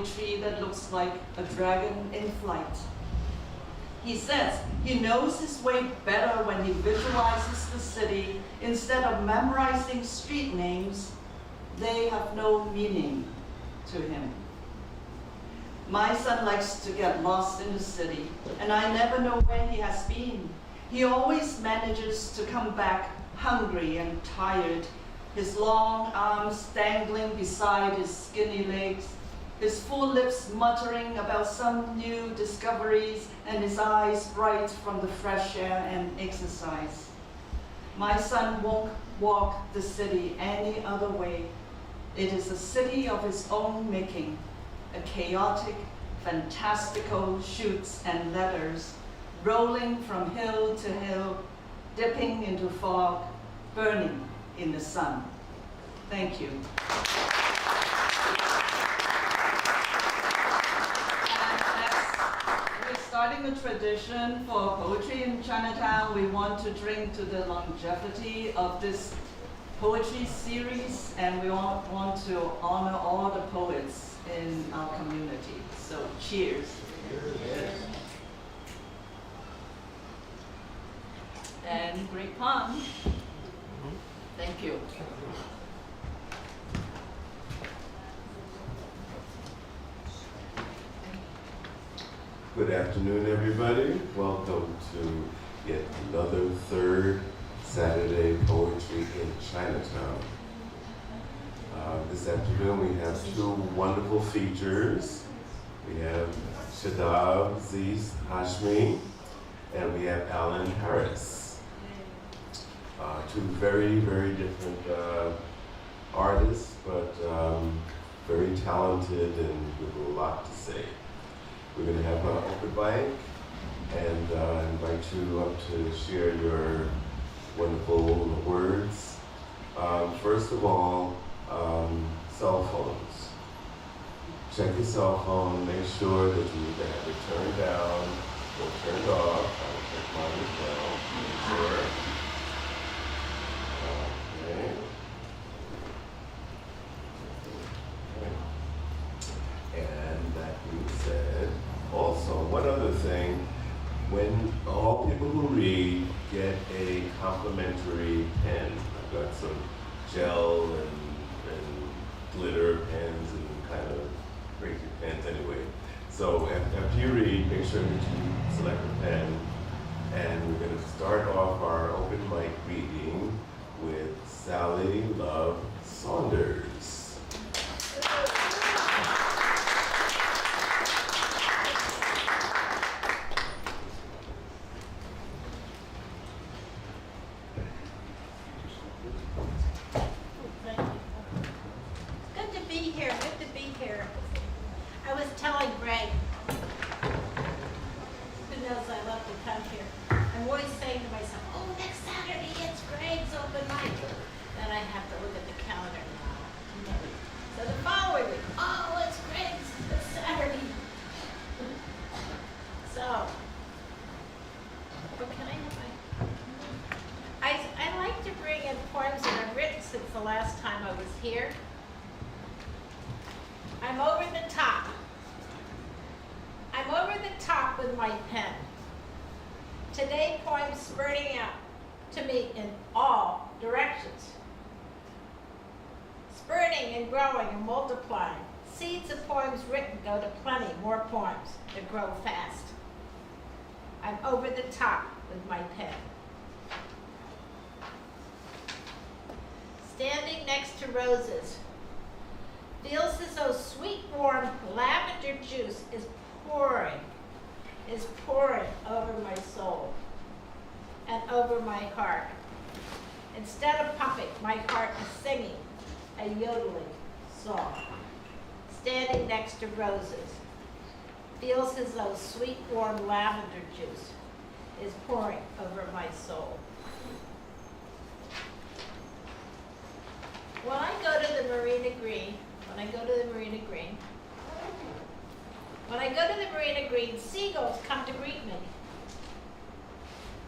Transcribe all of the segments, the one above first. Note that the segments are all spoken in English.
poetry that looks like a dragon in flight. He says he knows his way better when he visualizes the city instead of memorizing street names. They have no meaning to him. My son likes to get lost in the city, and I never know where he has been. He always manages to come back hungry and tired, his long arms dangling beside his skinny legs, his full lips muttering about some new discoveries, and his eyes bright from the fresh air and exercise. My son won't walk the city any other way. It is a city of his own making, a chaotic, fantastical chutes and ladders, rolling from hill to hill, dipping into fog, burning in the sun. Thank you. Starting a tradition for poetry in Chinatown, we want to drink to the longevity of this poetry series, and we want to honor all the poets in our community. So cheers. Cheers. And great pun. Thank you. Good afternoon, everybody. Welcome to yet another third Saturday Poetry in Chinatown. This afternoon we have two wonderful features. We have Shadab Zeest Hashmi and we have Alan Harris. Two very, very different artists, but very talented and with a lot to say. We're going to have an open mic and invite you up to share your wonderful words. First of all, cell phones. Check your cell phone, make sure that you either have it turned down or turned off. I will check mine as well, make sure. Okay. And that being said, also, one other thing, when all people who read get a complimentary pen, I've got some gel and glitter pens and kind of crazy pens anyway. So after you read, make sure that you select a pen, and we're going to start off our open mic reading with Sally Love Saunders. Grow fast. I'm over the top with my pen. Standing next to roses, feels as though sweet warm lavender juice is pouring over my soul and over my heart. Instead of pumping, my heart is singing a yodeling song. Standing next to roses, feels as though sweet, warm lavender juice is pouring over my soul. When I go to the Marina Green, seagulls come to greet me.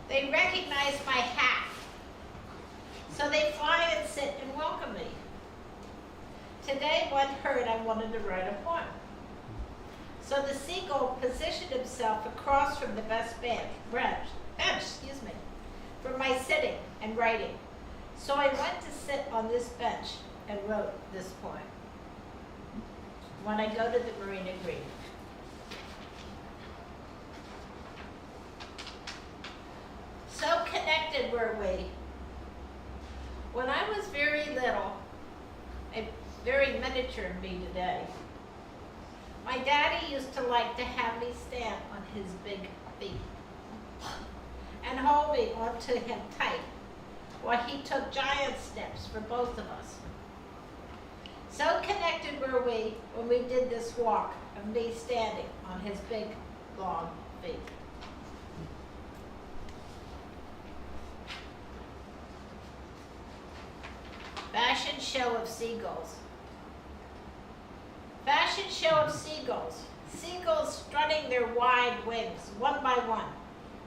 They recognize my hat, so they fly and sit and welcome me. Today, one heard I wanted to write a poem. So the seagull positioned himself across from the bench, for my sitting and writing. So I went to sit on this bench and wrote this poem. When I go to the Marina Green. So connected were we. When I was very little, a very miniature me today, my daddy used to like to have me stand on his big feet and hold me onto him tight while he took giant steps for both of us. So connected were we when we did this walk of me standing on his big, long feet. Fashion show of seagulls. Fashion show of seagulls. Seagulls strutting their wide wings, one by one,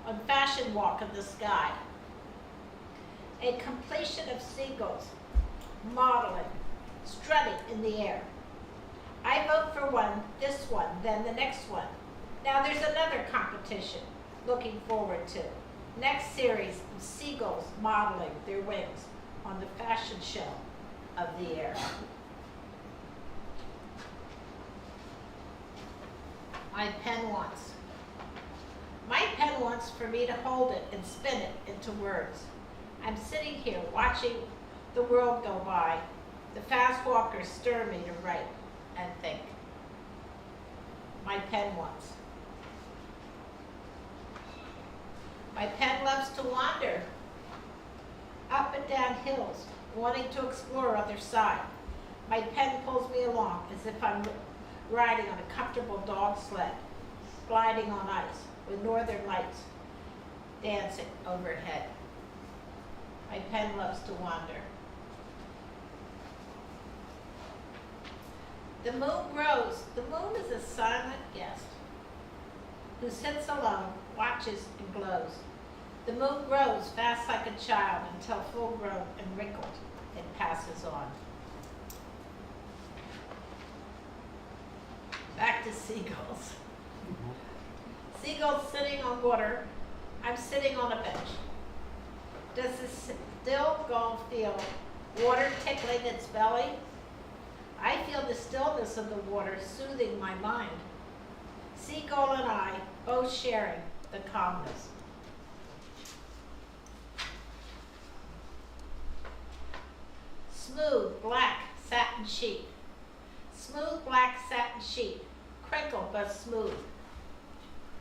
on fashion walk of the sky. A completion of seagulls, modeling, strutting in the air. I vote for one, this one, then the next one. Now there's another competition, looking forward to. Next series of seagulls modeling their wings on the fashion show of the air. My pen wants. My pen wants for me to hold it and spin it into words. I'm sitting here watching the world go by. The fast walkers stir me to write and think. My pen wants. My pen loves to wander up and down hills, wanting to explore other side. My pen pulls me along as if I'm riding on a comfortable dog sled, gliding on ice with northern lights dancing overhead. My pen loves to wander. The moon grows. The moon is a silent guest who sits alone, watches, and glows. The moon grows fast like a child until full grown and wrinkled, it passes on. Back to seagulls. Seagulls sitting on water. I'm sitting on a bench. Does the still gull feel water tickling its belly? I feel the stillness of the water soothing my mind. Seagull and I both sharing the calmness. Smooth black satin sheet. Smooth black satin sheet, crinkled but smooth.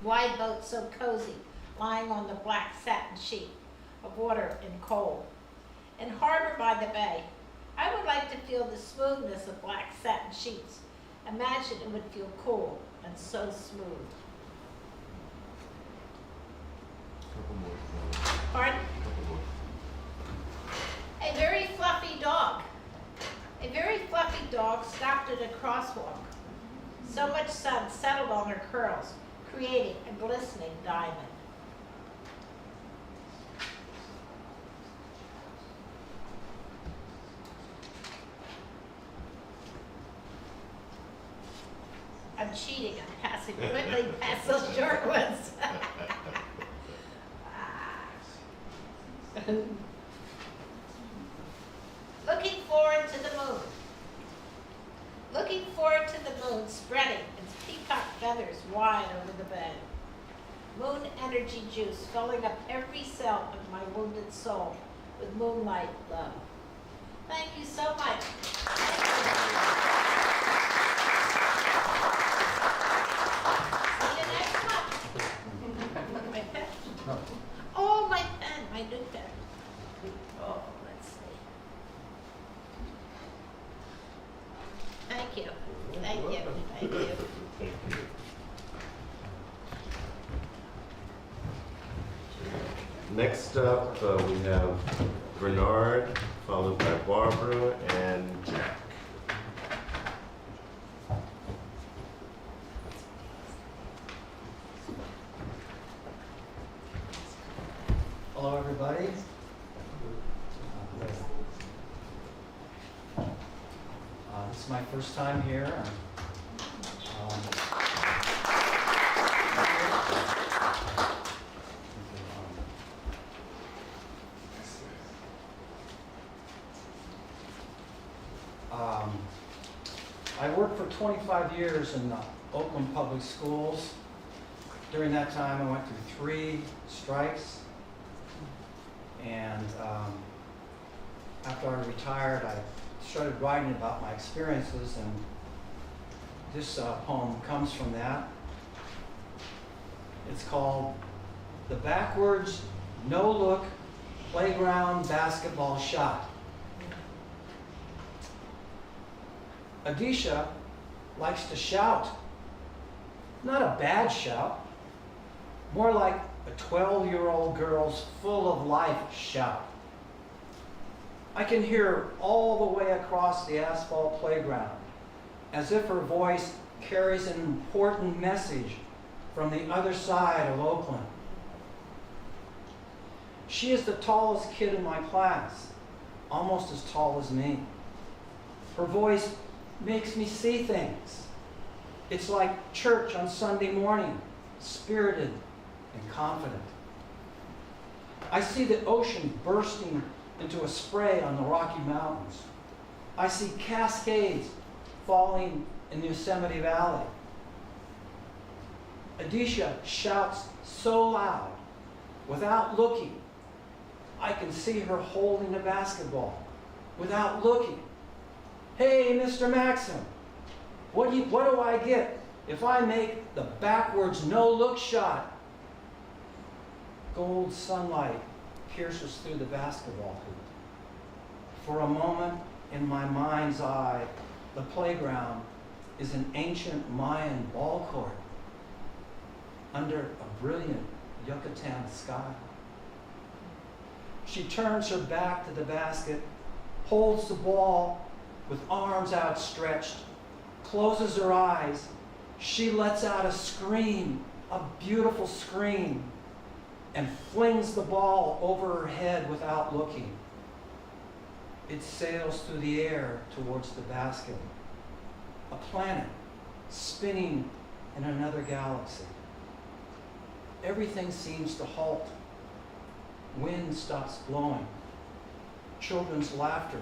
Wide boat so cozy, lying on the black satin sheet of water and coal. In harbor by the bay, I would like to feel the smoothness of black satin sheets. Imagine it would feel cool and so smooth. Pardon? A very fluffy dog. A very fluffy dog stopped at a crosswalk. So much sun settled on her curls, creating a glistening diamond. I'm cheating, I'm passing quickly past those short ones. Looking forward to the moon. Looking forward to the moon spreading its peacock feathers wide over the bay. Moon energy juice filling up every cell of my wounded soul with moonlight love. Thank you so much. See you next month. My pen. Oh, my pen, my new pen. Oh, let's see. Thank you. Thank you. Thank you. Next up, we have Bernard, followed by Barbara and Jack. Hello, everybody. This is my first time here. 25 years in the Oakland Public Schools. During that time, I went through 3 strikes. And after I retired, I started writing about my experiences, and this poem comes from that. It's called The Backwards No-Look Playground Basketball Shot. Adisha likes to shout. Not a bad shout, more like a 12-year-old girl's full of life shout. I can hear her all the way across the asphalt playground, as if her voice carries an important message from the other side of Oakland. She is the tallest kid in my class, almost as tall as me. Her voice makes me see things. It's like church on Sunday morning, spirited and confident. I see the ocean bursting into a spray on the Rocky Mountains. I see cascades falling in Yosemite Valley. Adisha shouts so loud, without looking. I can see her holding a basketball, without looking. Hey, Mr. Maxim, what do I get if I make the backwards no-look shot? Gold sunlight pierces through the basketball hoop. For a moment, in my mind's eye, the playground is an ancient Mayan ball court under a brilliant Yucatan sky. She turns her back to the basket, holds the ball with arms outstretched, closes her eyes. She lets out a scream, a beautiful scream, and flings the ball over her head without looking. It sails through the air towards the basket, a planet spinning in another galaxy. Everything seems to halt. Wind stops blowing. Children's laughter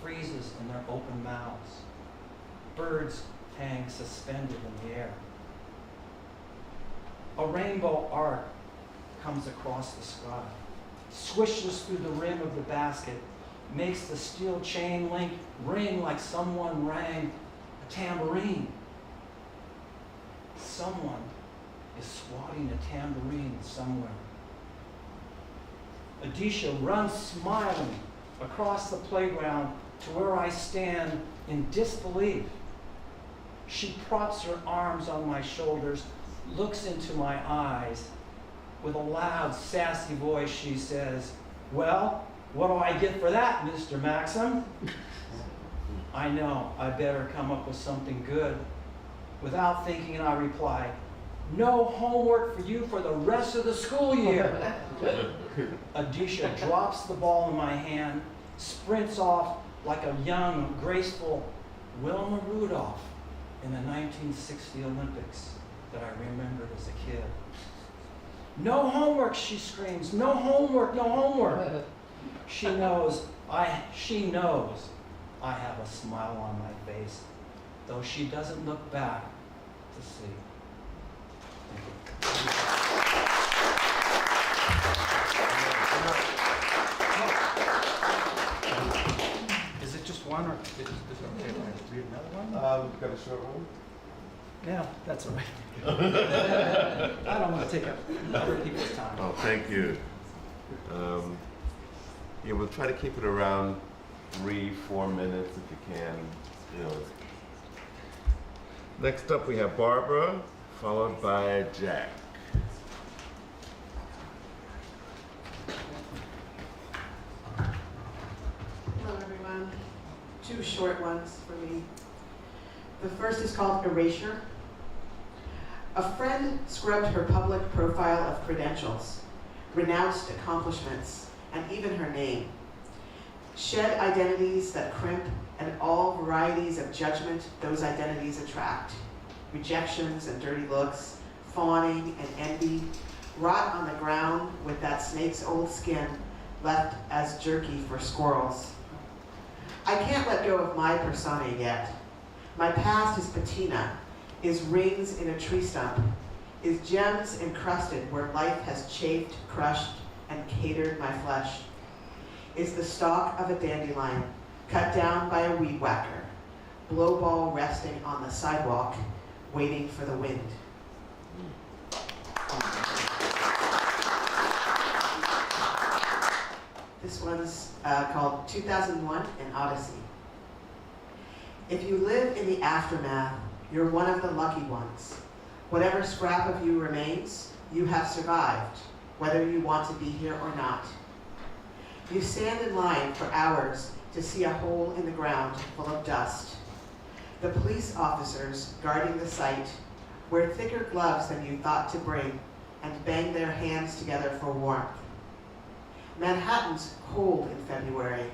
freezes in their open mouths. Birds hang suspended in the air. A rainbow arc comes across the sky, swishes through the rim of the basket, makes the steel chain link ring like someone rang a tambourine. Someone is swatting a tambourine somewhere. Adisha runs smiling across the playground to where I stand in disbelief. She props her arms on my shoulders, looks into my eyes. With a loud, sassy voice, she says, "Well, what do I get for that, Mr. Maxim?" I know I better come up with something good. Without thinking, I reply, "No homework for you for the rest of the school year." Adisha drops the ball in my hand, sprints off like a young, graceful Wilma Rudolph in the 1960 Olympics that I remembered as a kid. "No homework," she screams. "No homework, no homework." She knows I have a smile on my face, though she doesn't look back to see. Thank you. Is it just one, or is it okay if I read another one? We've got a short one. Yeah, that's all right. I don't want to take up other people's time. Oh, thank you. Yeah, we'll try to keep it around 3-4 minutes if you can. You know. Next up, we have Barbara, followed by Jack. Hello, everyone. 2 short ones for me. The first is called Erasure. A friend scrubbed her public profile of credentials, renounced accomplishments, and even her name. Shed identities that crimp and all varieties of judgment those identities attract. Rejections and dirty looks, fawning and envy, rot on the ground with that snake's old skin left as jerky for squirrels. I can't let go of my persona yet. My past is patina, is rings in a tree stump, is gems encrusted where life has chafed, crushed, and catered my flesh, is the stalk of a dandelion cut down by a weed whacker, blowball resting on the sidewalk, waiting for the wind. This one's called 2001, An Odyssey. If you live in the aftermath, you're one of the lucky ones. Whatever scrap of you remains, you have survived, whether you want to be here or not. You stand in line for hours to see a hole in the ground full of dust. The police officers guarding the site wear thicker gloves than you thought to bring and bang their hands together for warmth. Manhattan's cold in February,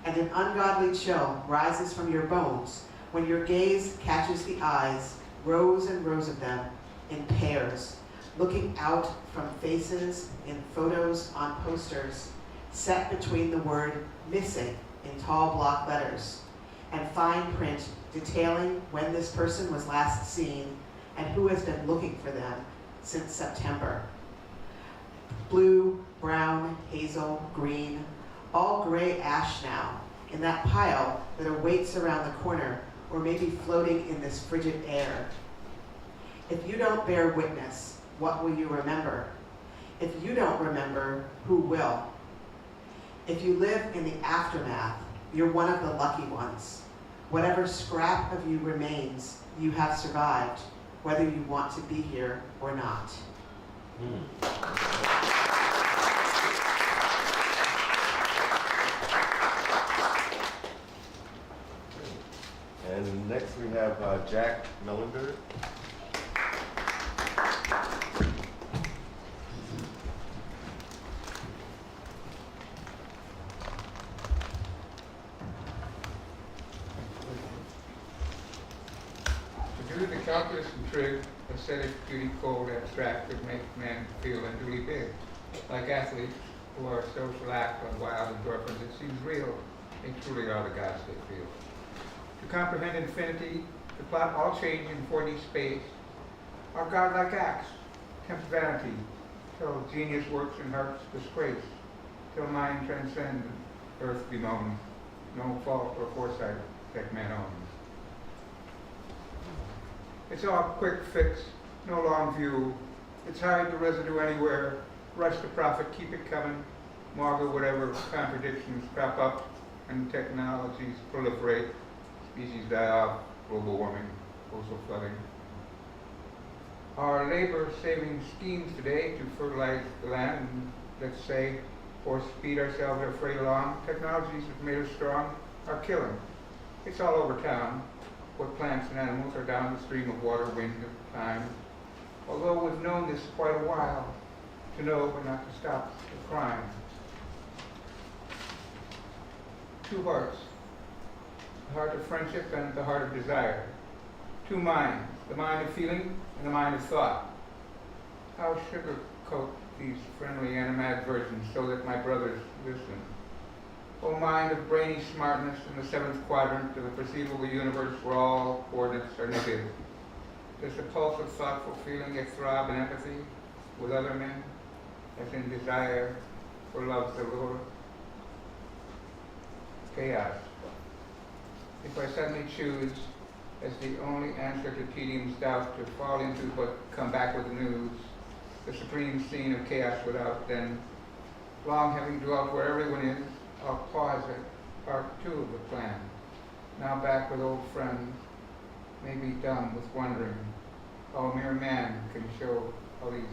and an ungodly chill rises from your bones when your gaze catches the eyes, rows and rows of them, in pairs, looking out from faces in photos on posters, set between the word missing in tall block letters, and fine print detailing when this person was last seen and who has been looking for them since September. Blue, brown, hazel, green, all gray ash now, in that pile that awaits around the corner or maybe floating in this frigid air. If you don't bear witness, what will you remember? If you don't remember, who will? If you live in the aftermath, you're one of the lucky ones. Whatever scrap of you remains, you have survived, whether you want to be here or not. And next we have Jack Melander. To do the calculus and trig, aesthetic, beauty, cold, abstract, would make men feel unduly big. Like athletes who are social act on wild endorphins, it seems real. They truly are the gods they feel. To comprehend infinity, to plot all change in 4D space, our godlike acts tempt vanity, till genius works in heart's disgrace, till mind transcend, earth bemoan, no fault or foresight that man owns. It's all quick fix, no long view. It's hide the residue anywhere, rush the profit, keep it coming, marvel whatever contradictions crop up and technologies proliferate, species die off, global warming, coastal flooding. Our labor-saving schemes today to fertilize the land and, let's say, or speed ourselves our freight along, technologies that made us strong are killing. It's all over town. What plants and animals are down the stream of water, wind, and time. Although we've known this quite a while, to know but not to stop the crime. Two hearts, the heart of friendship and the heart of desire. Two minds, the mind of feeling and the mind of thought. How sugarcoat these friendly animadversions so that my brothers listen? O mind of brainy smartness in the seventh quadrant of the perceivable universe where all coordinates are negative. Does the pulse of thoughtful feeling yet throb in empathy with other men, as in desire for love's allure? Chaos. If I suddenly choose as the only answer to tedium's doubt to fall into but come back with the news, the supreme scene of chaos without, then, long having dwelt where everyone is, I'll pause at part 2 of the plan. Now back with old friends, maybe dumb with wondering how a mere man can show how these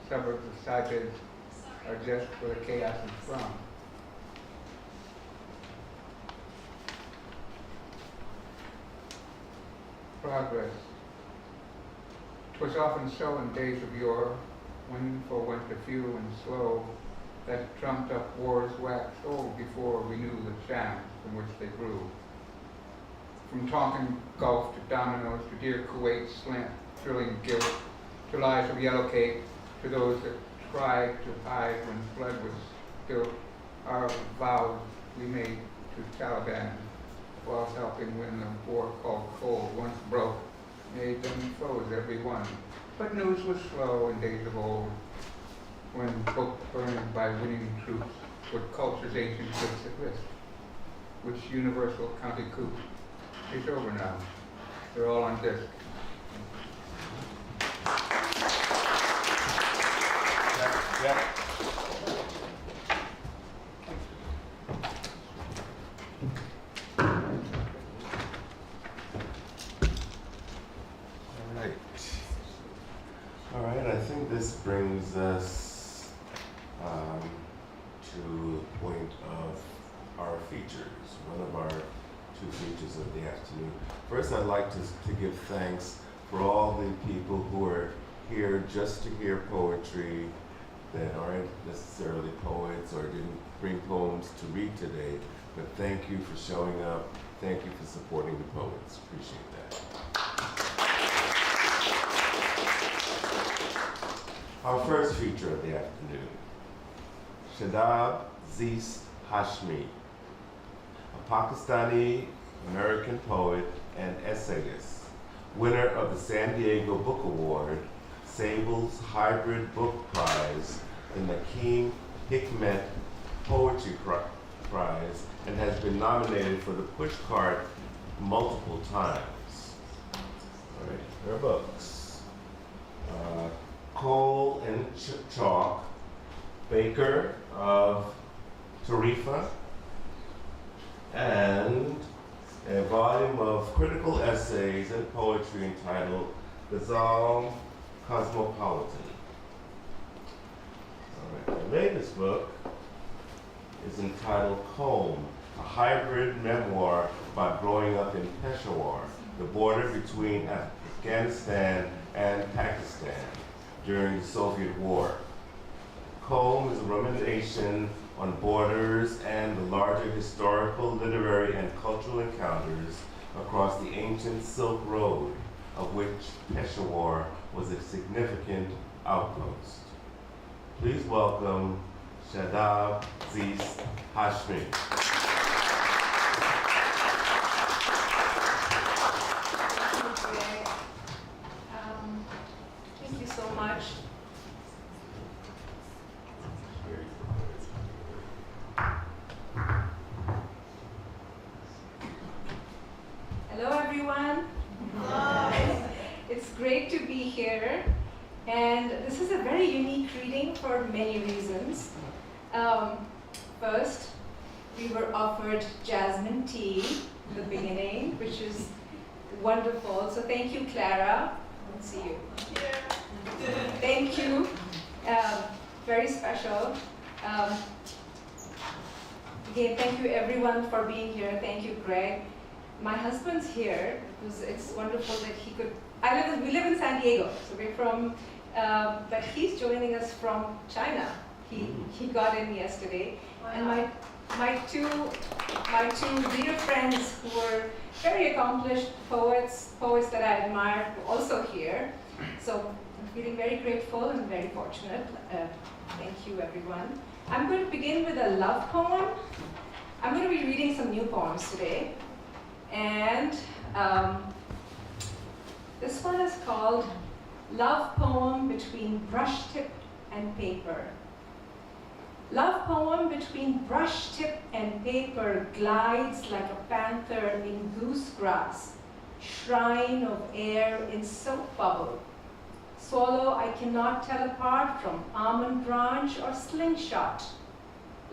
suburbs of Saites are just where the chaos is from. Progress. 'Twas often so in days of yore, when for went the few and slow, that trumped up wars waxed old before we knew the shams from which they grew. From Tonkin Gulf to dominoes to dear Kuwait's slant, thrilling guilt, to lies of yellow cake, to those that tried to hide when blood was spilt, our vows we made to Taliban, while helping when the war called Kohl once broke, made them foes every one. But news was slow in days of old, when book burned by winning troops put culture's ancient goods at risk. Which universal county coup is over now. They're all on disc. Yeah. All right, I think this brings us to the point of our features, one of our two features of the afternoon. First, I'd like to give thanks for all the people who are here just to hear poetry that aren't necessarily poets or didn't bring poems to read today, but thank you for showing up. Thank you for supporting the poets. Appreciate that. Our first feature of the afternoon, Shadab Zeest Hashmi, a Pakistani American poet and essayist, winner of the San Diego Book Award, Sable's Hybrid Book Prize, and the King Hikmet Poetry Prize, and has been nominated for the Pushcart multiple times. All right, her books. Kohl Chalk, Baker of Tarifa, and a volume of critical essays and poetry entitled Ghazal Cosmopolitan. All right, the latest book is entitled Home, a hybrid memoir about growing up in Peshawar, the border between Afghanistan and Pakistan during the Soviet War. Home is a rumination on borders and the larger historical, literary, and cultural encounters across the ancient Silk Road, of which Peshawar was a significant outpost. Please welcome Shadab Zeest Hashmi. Thank you so much. Hello, everyone. Hello. It's great to be here. And this is a very unique reading for many reasons. First, we were offered jasmine tea in the beginning, which is wonderful. So thank you, Clara. I'll see you. Thank you. Very special. Again, thank you everyone for being here. Thank you, Greg. My husband's here because it's wonderful that he could. We live in San Diego, so we're from. But he's joining us from China. He got in yesterday, and my two dear friends who were very accomplished poets that I admire, were also here. So I'm feeling very grateful and very fortunate. Thank you, everyone. I'm going to begin with a love poem. I'm going to be reading some new poems today, and this one is called Love Poem Between Brush Tip and Paper. Love poem between brush tip and paper glides like a panther in goosegrass, shrine of air in soap bubble. Swallow I cannot tell apart from almond branch or slingshot.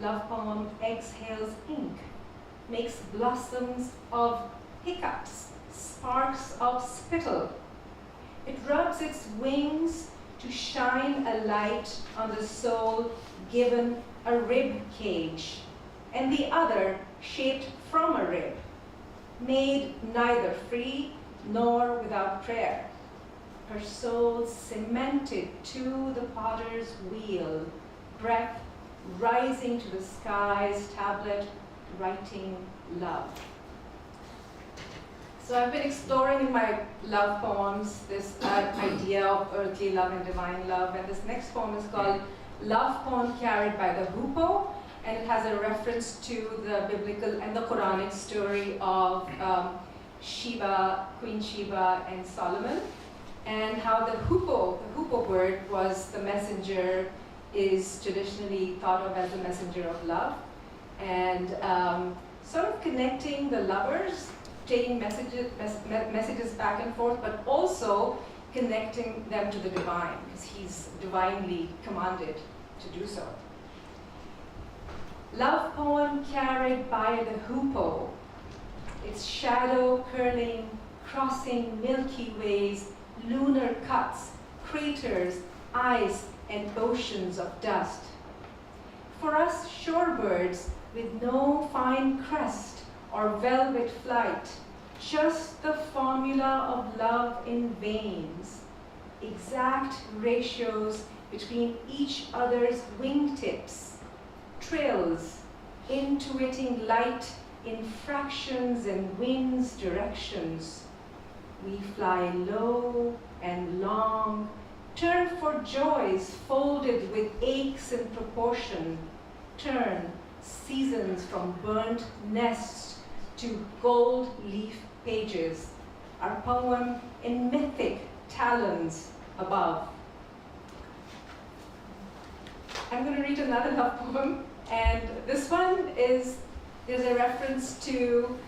Love poem exhales ink, makes blossoms of hiccups, sparks of spittle. It rubs its wings to shine a light on the soul given a rib cage, and the other shaped from a rib, made neither free nor without prayer. Her soul cemented to the potter's wheel, breath rising to the sky's tablet, writing love. So I've been exploring in my love poems this idea of earthly love and divine love, and this next poem is called Love Poem Carried by the Hoopoe, and it has a reference to the biblical and the Quranic story of Queen Sheba and Solomon, and how the hoopoe bird was the messenger, is traditionally thought of as the messenger of love, and sort of connecting the lovers, taking messages back and forth, but also connecting them to the divine, because he's divinely commanded to do so. Love poem carried by the hoopoe, its shadow curling, crossing Milky Ways, lunar cuts, craters, ice, and oceans of dust. For us shorebirds with no fine crest or velvet flight, just the formula of love in veins, exact ratios between each other's wingtips, trills, intuiting light in fractions and wind's directions. We fly low and long, turn for joys folded with aches in proportion, turn seasons from burnt nests to gold leaf pages, our poem in mythic talons above. I'm going to read another love poem, and this one is a reference to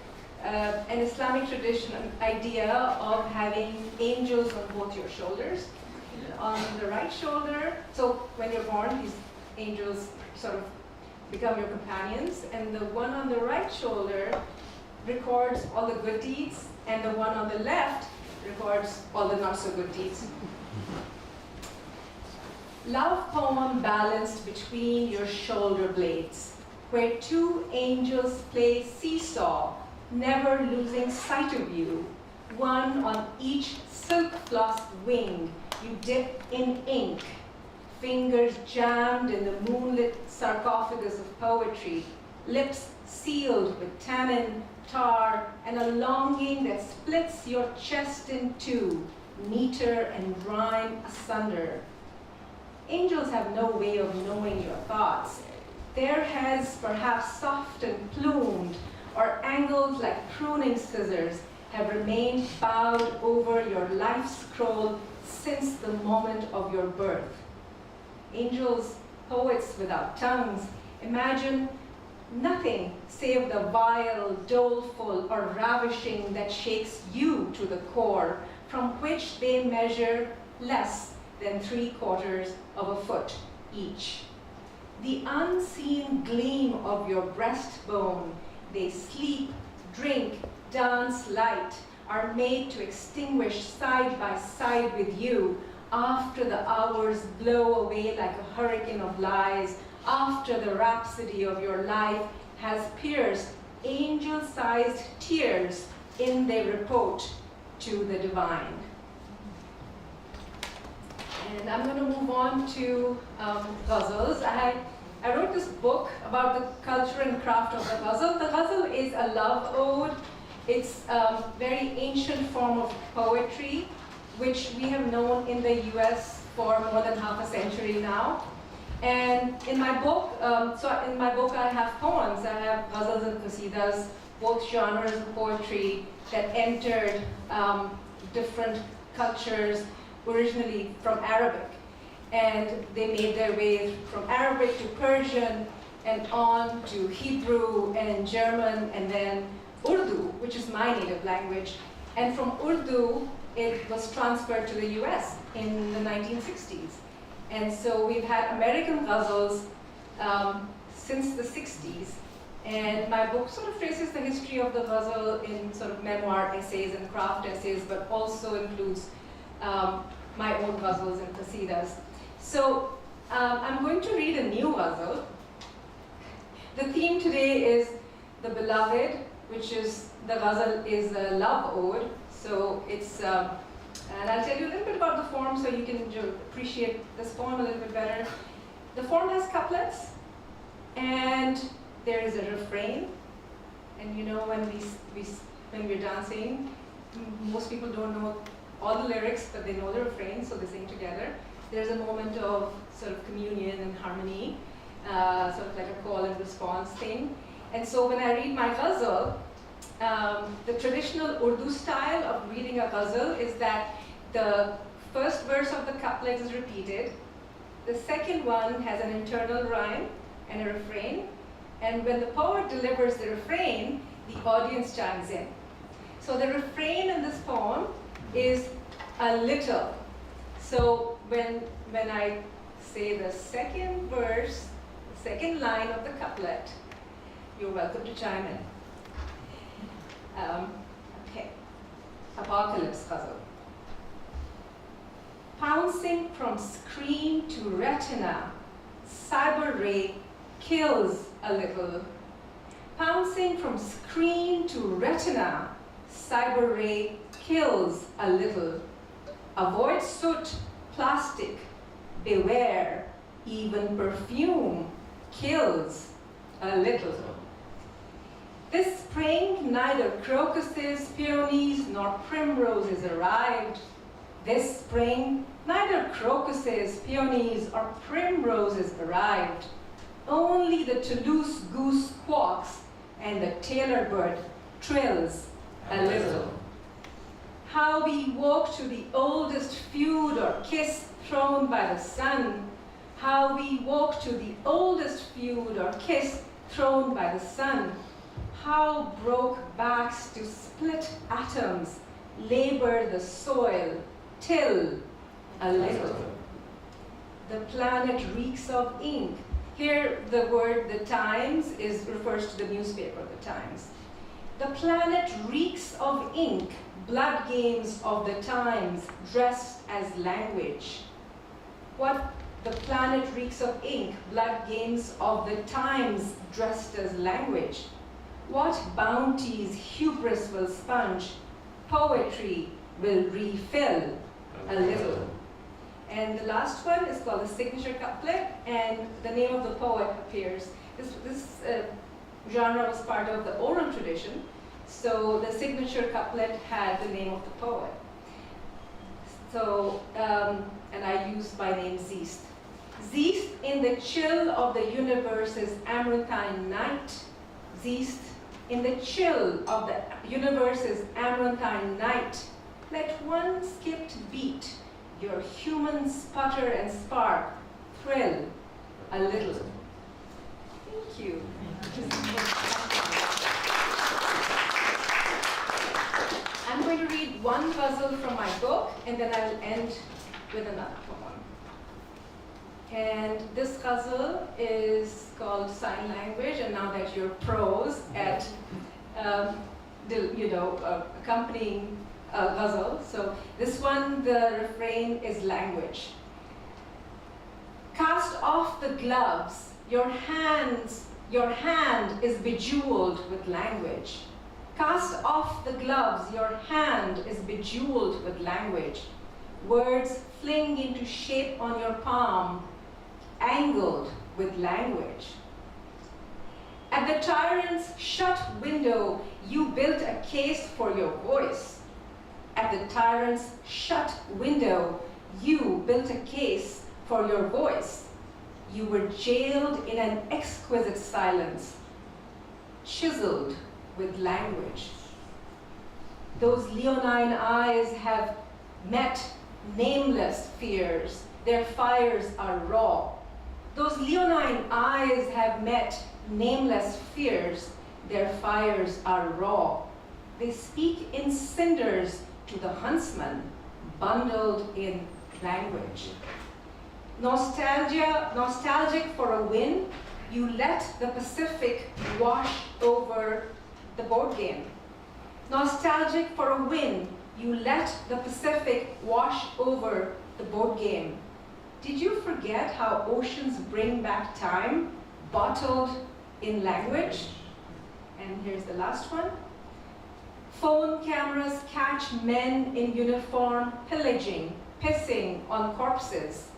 an Islamic tradition, an idea of having angels on both your shoulders. On the right shoulder, so when you're born, these angels sort of become your companions, and the one on the right shoulder records all the good deeds, and the one on the left records all the not so good deeds. Love poem balanced between your shoulder blades, where two angels play seesaw, never losing sight of you, one on each silk floss wing. You dip in ink, fingers jammed in the moonlit sarcophagus of poetry, lips sealed with tannin, tar, and a longing that splits your chest in two, meter and rhyme asunder. Angels have no way of knowing your thoughts. Their heads, perhaps soft and plumed, or angled like pruning scissors, have remained bowed over your life scroll since the moment of your birth. Angels, poets without tongues, imagine nothing save the vile, doleful, or ravishing that shakes you to the core, from which they measure less than 3/4 of a foot each. The unseen gleam of your breastbone, they sleep, drink, dance light, are made to extinguish side by side with you after the hours blow away like a hurricane of lies, after the rhapsody of your life has pierced angel-sized tears in their report to the divine. And I'm going to move on to ghazals. I wrote this book about the culture and craft of the ghazal. The ghazal is a love ode. It's a very ancient form of poetry, which we have known in the US for more than half a century now. And in my book, I have poems. I have ghazals and qasidas, both genres of poetry that entered different cultures, originally from Arabic. And they made their way from Arabic to Persian, and on to Hebrew and German, and then Urdu, which is my native language. And from Urdu, it was transferred to the US in the 1960s. And so we've had American ghazals since the 60s. And my book sort of traces the history of the ghazal in sort of memoir essays and craft essays, but also includes my own ghazals and qasidas. So I'm going to read a new ghazal. The theme today is the beloved, which is, the ghazal is a love ode. So it's, and I'll tell you a little bit about the form so you can appreciate this poem a little bit better. The form has couplets, and there is a refrain. And you know, when we're dancing, most people don't know all the lyrics, but they know the refrain, so they sing together. There's a moment of sort of communion and harmony. sort of like a call and response thing. And so when I read my ghazal, the traditional Urdu style of reading a ghazal is that the first verse of the couplet is repeated, the second one has an internal rhyme and a refrain, and when the poet delivers the refrain, the audience chimes in. So the refrain in this poem is a little. So when I say the second verse, the second line of the couplet, you're welcome to chime in. Okay, Apocalypse Ghazal. Pouncing from screen to retina, cyber ray kills a little. Pouncing from screen to retina, cyber ray kills a little. Avoid soot, plastic, beware, even perfume kills a little. This spring neither crocuses, peonies, nor primroses arrived. This spring neither crocuses, peonies, or primroses arrived. Only the Toulouse goose quacks and the tailor bird trills a little. How we walk to the oldest feud or kiss thrown by the sun. How we walk to the oldest feud or kiss thrown by the sun. How broke backs to split atoms labor the soil till a little. The planet reeks of ink. Here the word the Times refers to the newspaper, the Times. The planet reeks of ink, blood games of the times dressed as language. What the planet reeks of ink, blood games of the times dressed as language. What bounties hubris will sponge, poetry will refill a little. And the last one is called the signature couplet, and the name of the poet appears. This genre was part of the oral tradition, so the signature couplet had the name of the poet. So, and I used by name Zeest. Zeest in the chill of the universe's amaranthine night. Zeest in the chill of the universe's amaranthine night. Let one skipped beat your human sputter and spark thrill a little. Thank you. I'm going to read one ghazal from my book, and then I will end with another poem. And this ghazal is called Sign Language, and now that you're pros at accompanying ghazal, so this one, the refrain is language. Cast off the gloves, your hand is bejeweled with language. Cast off the gloves, your hand is bejeweled with language. Words fling into shape on your palm, angled with language. At the tyrant's shut window, you built a case for your voice. At the tyrant's shut window, you built a case for your voice. You were jailed in an exquisite silence, chiseled with language. Those leonine eyes have met nameless fears. Their fires are raw. Those leonine eyes have met nameless fears. Their fires are raw. They speak in cinders to the huntsman, bundled in language. Nostalgic for a win, you let the Pacific wash over the board game. Nostalgic for a win, you let the Pacific wash over the board game. Did you forget how oceans bring back time, bottled in language? And here's the last one. Phone cameras catch men in uniform pillaging, pissing on corpses.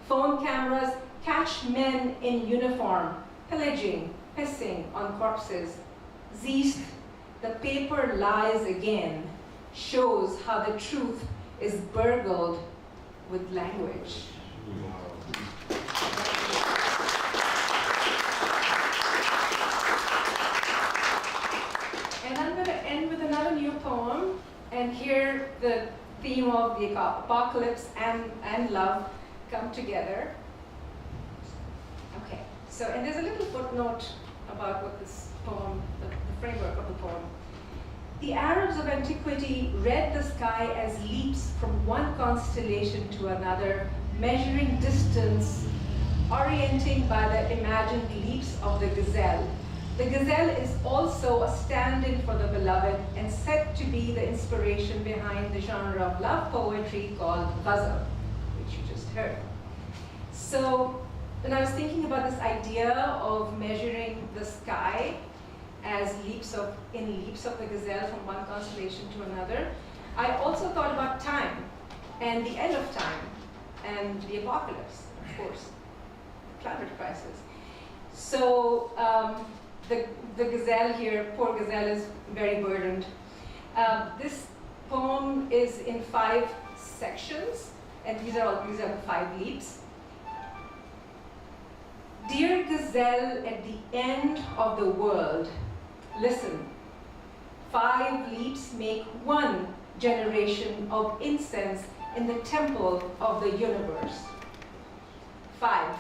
Phone cameras catch men in uniform pillaging, pissing on corpses. Zeest, the paper lies again, shows how the truth is burgled with language. And here the theme of the apocalypse and love come together. Okay, so, and there's a little footnote about what this poem, the framework of the poem. The Arabs of antiquity read the sky as leaps from one constellation to another, measuring distance, orienting by the imagined leaps of the gazelle. The gazelle is also a stand-in for the beloved and said to be the inspiration behind the genre of love poetry called ghazal, which you just heard. So when I was thinking about this idea of measuring the sky as leaps of the gazelle from one constellation to another, I also thought about time and the end of time and the apocalypse, of course, climate crisis. So the gazelle here, poor gazelle, is very burdened. This poem is in 5 sections, and these are the 5 leaps. Dear gazelle at the end of the world, listen. 5 leaps make 1 generation of incense in the temple of the universe. 5.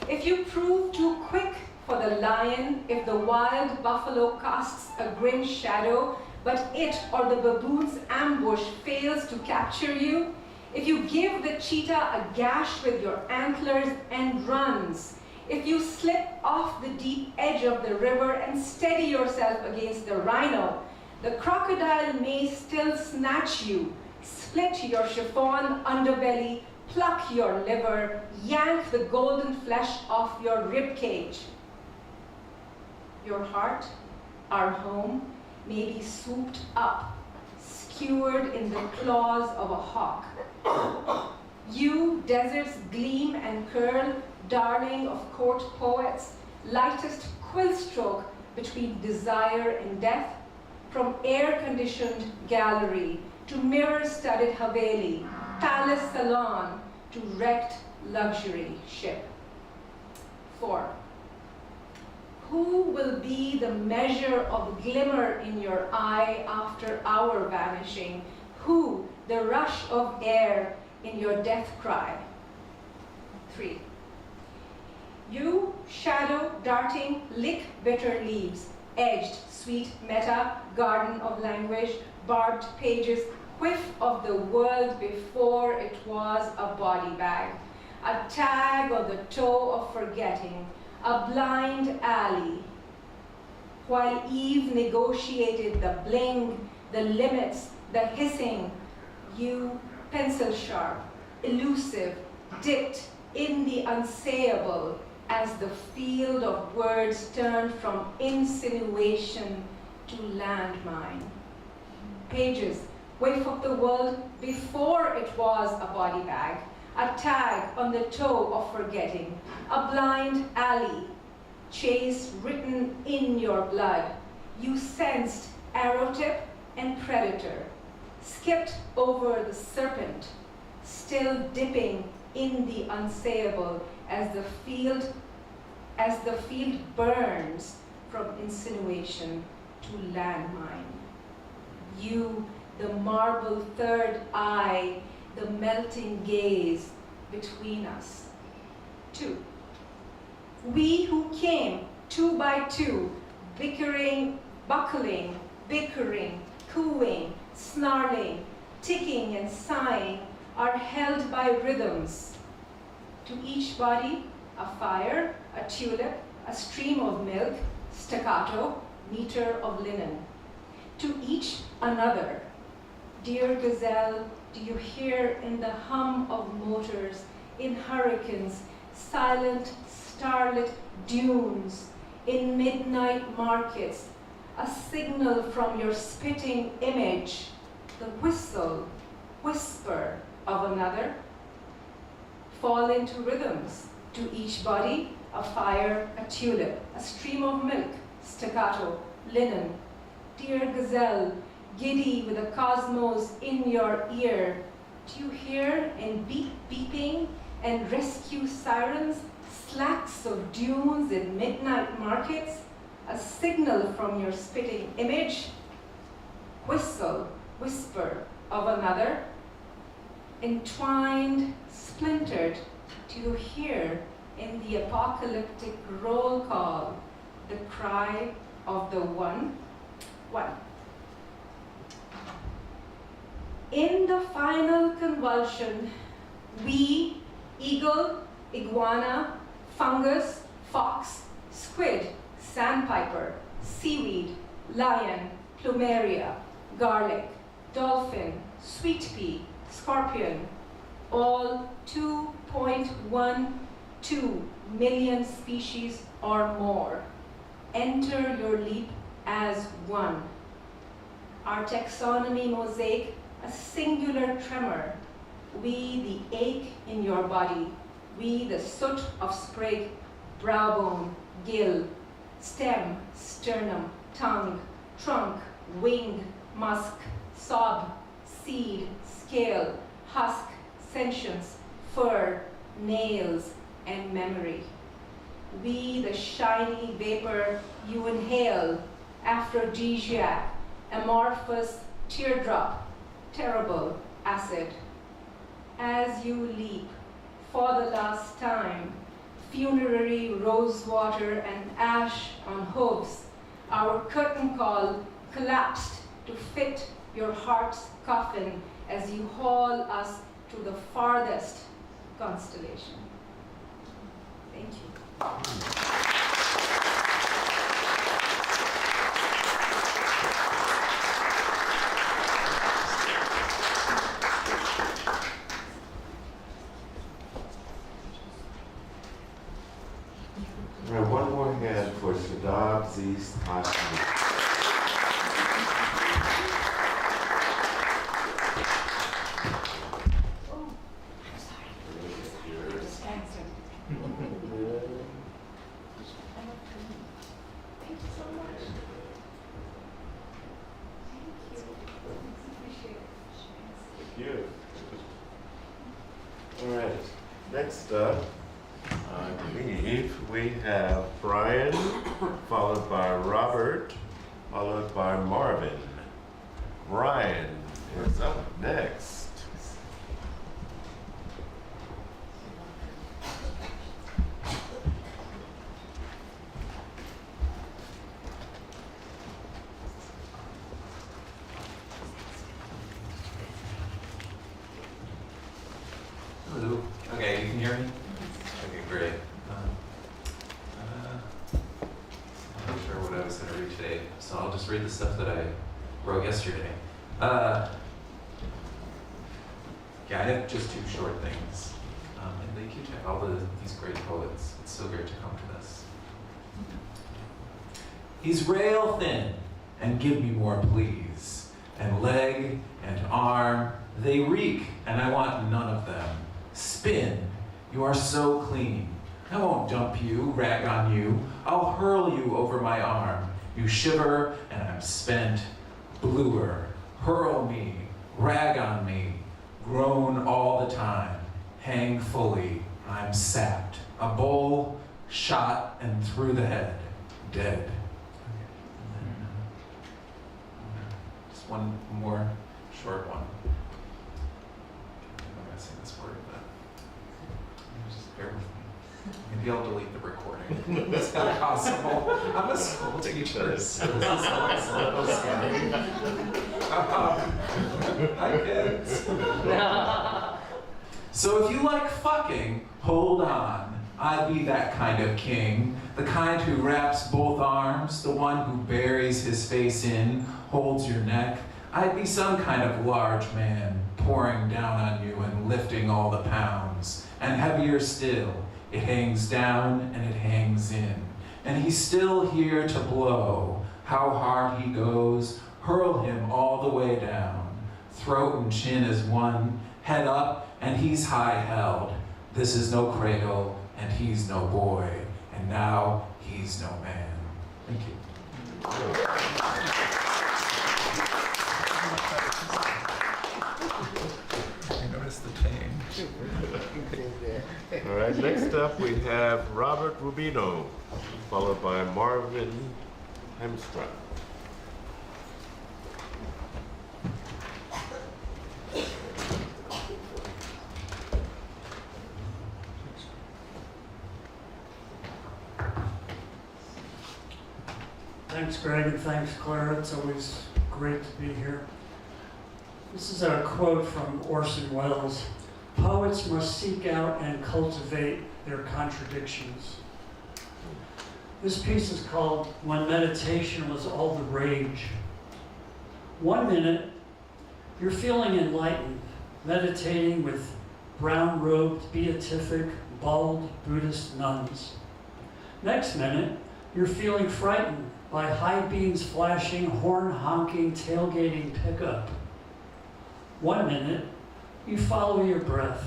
If you prove too quick for the lion, if the wild buffalo casts a grim shadow, but it or the baboon's ambush fails to capture you, if you give the cheetah a gash with your antlers and runs, if you slip off the deep edge of the river and steady yourself against the rhino, the crocodile may still snatch you, split your chiffon underbelly, pluck your liver, yank the golden flesh off your rib cage. Your heart, our home, may be swooped up, skewered in the claws of a hawk. You, desert's gleam and curl, darling of court poets, lightest quill stroke between desire and death, from air-conditioned gallery to mirror-studded haveli, palace salon to wrecked luxury ship. 4. Who will be the measure of glimmer in your eye after our vanishing? Who the rush of air in your death cry? 3. You, shadow darting, lick bitter leaves, edged, sweet meta, garden of language, barbed pages, whiff of the world before it was a body bag, a tag on the toe of forgetting, a blind alley. While Eve negotiated the bling, the limits, the hissing, you, pencil sharp, elusive, dipped in the unsayable as the field of words turned from insinuation to landmine. Pages, whiff of the world before it was a body bag, a tag on the toe of forgetting, a blind alley, chase written in your blood. You sensed arrow tip and predator, skipped over the serpent, still dipping in the unsayable as the field burns from insinuation to landmine. You, the marble third eye, the melting gaze between us. 2. We who came 2 by 2, bickering, buckling, bickering, cooing, snarling, ticking and sighing, are held by rhythms. To each body, a fire, a tulip, a stream of milk, staccato, meter of linen. To each another. Dear gazelle, do you hear in the hum of motors, in hurricanes, silent, starlit dunes, in midnight markets, a signal from your spitting image, the whistle, whisper of another? Fall into rhythms. To each body, a fire, a tulip, a stream of milk, staccato, linen. Dear gazelle, giddy with the cosmos in your ear, do you hear in beeping and rescue sirens, slacks of dunes in midnight markets, a signal from your spitting image? Whistle, whisper of another, entwined, splintered, do you hear in the apocalyptic roll call the cry of the one? One. In the final convulsion, we, eagle, iguana, fungus, fox, squid, sandpiper, seaweed, lion, plumeria, garlic, dolphin, sweet pea, scorpion, all 2.12 million species or more, enter your leap as one. Our taxonomy mosaic, a singular tremor. We, the ache in your body. We, the soot of sprig, brow bone, gill, stem, sternum, tongue, trunk, wing, musk, sob, seed, scale, husk, sentience, fur, nails, and memory. We, the shiny vapor you inhale, aphrodisiac, amorphous teardrop, terrible acid. As you leap, for the last time, funerary rosewater and ash on hooves, our curtain call collapsed to fit your heart's coffin as you haul us to the farthest constellation. Thank you. All right, one more hand for Shadab Zeest Hashmi. All right, next up, I believe we have Brian, followed by Robert, followed by Marvin. Brian is up next. Hello. Okay, you can hear me? Okay, great. I'm not sure what I was going to read today, so I'll just read the stuff that I wrote yesterday. Yeah, I have just two short things. And thank you to all these great poets. It's so great to come to this. He's rail thin, and give me more, please. And leg and arm, they reek, and I want none of them. Spin, you are so clean. I won't dump you, rag on you. I'll hurl you over my arm. You shiver, and I'm spent. Bluer, hurl me, rag on me. Groan all the time. Hang fully, I'm sapped. A bowl, shot, and through the head. Dead. Just one more short one. I'm gonna sing this word, but just bear with me. Maybe I'll delete the recording. It's not possible. I'm a school teacher, so this is always a little scary. Hi, kids. So if you like fucking, hold on. I'd be that kind of king, the kind who wraps both arms, the one who buries his face in, holds your neck. I'd be some kind of large man, pouring down on you and lifting all the pounds. And heavier still, it hangs down and it hangs in. And he's still here to blow. How hard he goes, hurl him all the way down. Throat and chin as one, head up, and he's high held. This is no cradle, and he's no boy. And now he's no man. Thank you. I noticed the change. All right, next up we have Robert Rubino, followed by Marvin Hemstra. Thanks, Greg, and thanks, Clara. It's always great to be here. This is a quote from Orson Welles. Poets must seek out and cultivate their contradictions. This piece is called When Meditation Was All the Rage. 1 minute, you're feeling enlightened, meditating with brown-robed, beatific, bald Buddhist nuns. Next minute, you're feeling frightened by high beams flashing, horn-honking, tailgating pickup. 1 minute, you follow your breath.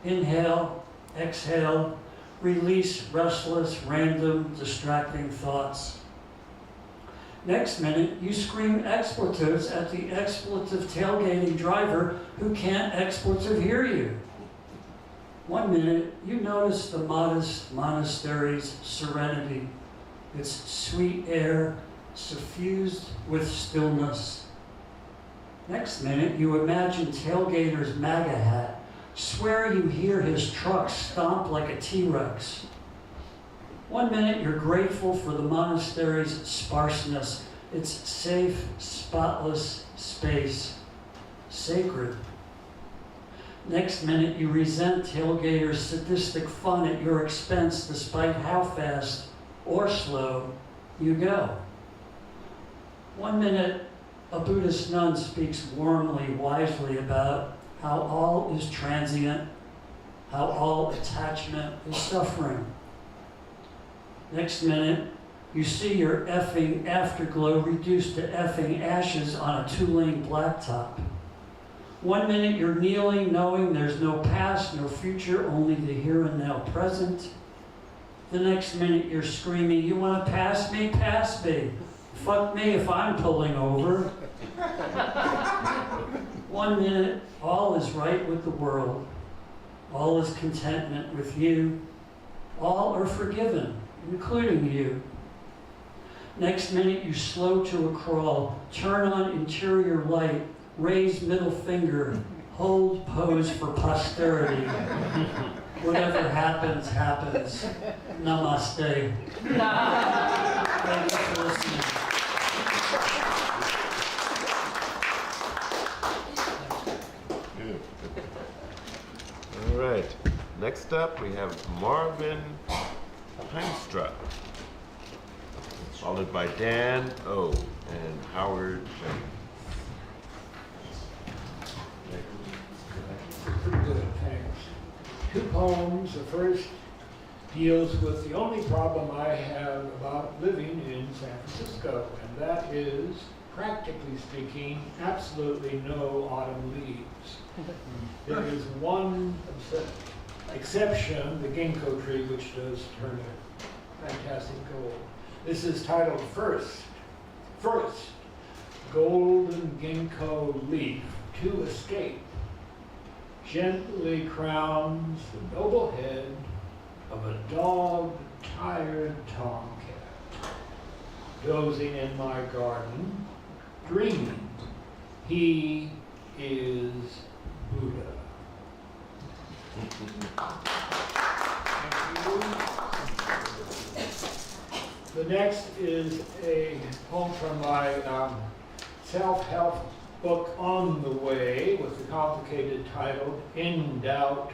Inhale, exhale, release restless, random, distracting thoughts. Next minute, you scream expletives at the expletive tailgating driver who can't expletive hear you. 1 minute, you notice the modest monastery's serenity, its sweet air suffused with stillness. Next minute, you imagine tailgater's MAGA hat, swear you hear his truck stomp like a T-Rex. 1 minute, you're grateful for the monastery's sparseness, its safe, spotless space, sacred. Next minute, you resent tailgater's sadistic fun at your expense despite how fast or slow you go. 1 minute, a Buddhist nun speaks warmly, wisely about how all is transient, how all attachment is suffering. Next minute, you see your effing afterglow reduced to effing ashes on a 2-lane blacktop. 1 minute, you're kneeling, knowing there's no past, no future, only the here and now present. The next minute, you're screaming, you want to pass me? Pass me. Fuck me if I'm pulling over. 1 minute, all is right with the world. All is contentment with you. All are forgiven, including you. Next minute, you slow to a crawl, turn on interior light, raise middle finger, hold pose for posterity. Whatever happens, happens. Namaste. Thank you for listening. All right. Next up, we have Marvin Heimstra, followed by Dan O. and Howard Jones. Pretty good, thanks. 2 poems. The first deals with the only problem I have about living in San Francisco, and that is, practically speaking, absolutely no autumn leaves. There is one exception, the ginkgo tree, which does turn a fantastic gold. This is titled First, Golden Ginkgo Leaf to Escape gently crowns the noble head of a dog-tired tomcat, dozing in my garden, dreaming he is Buddha. The next is a poem from my self-help book On the Way, with the complicated title, In Doubt, ?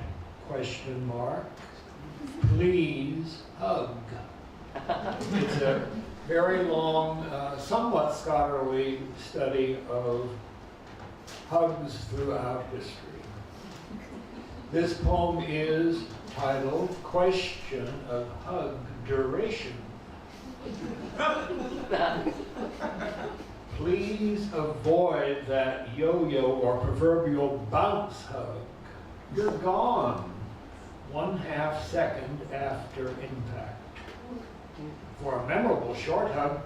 Please Hug. It's a very long, somewhat scholarly study of hugs throughout history. This poem is titled Question of Hug Duration. Please avoid that yo-yo or proverbial bounce hug. You're gone 1/2 second after impact. For a memorable short hug,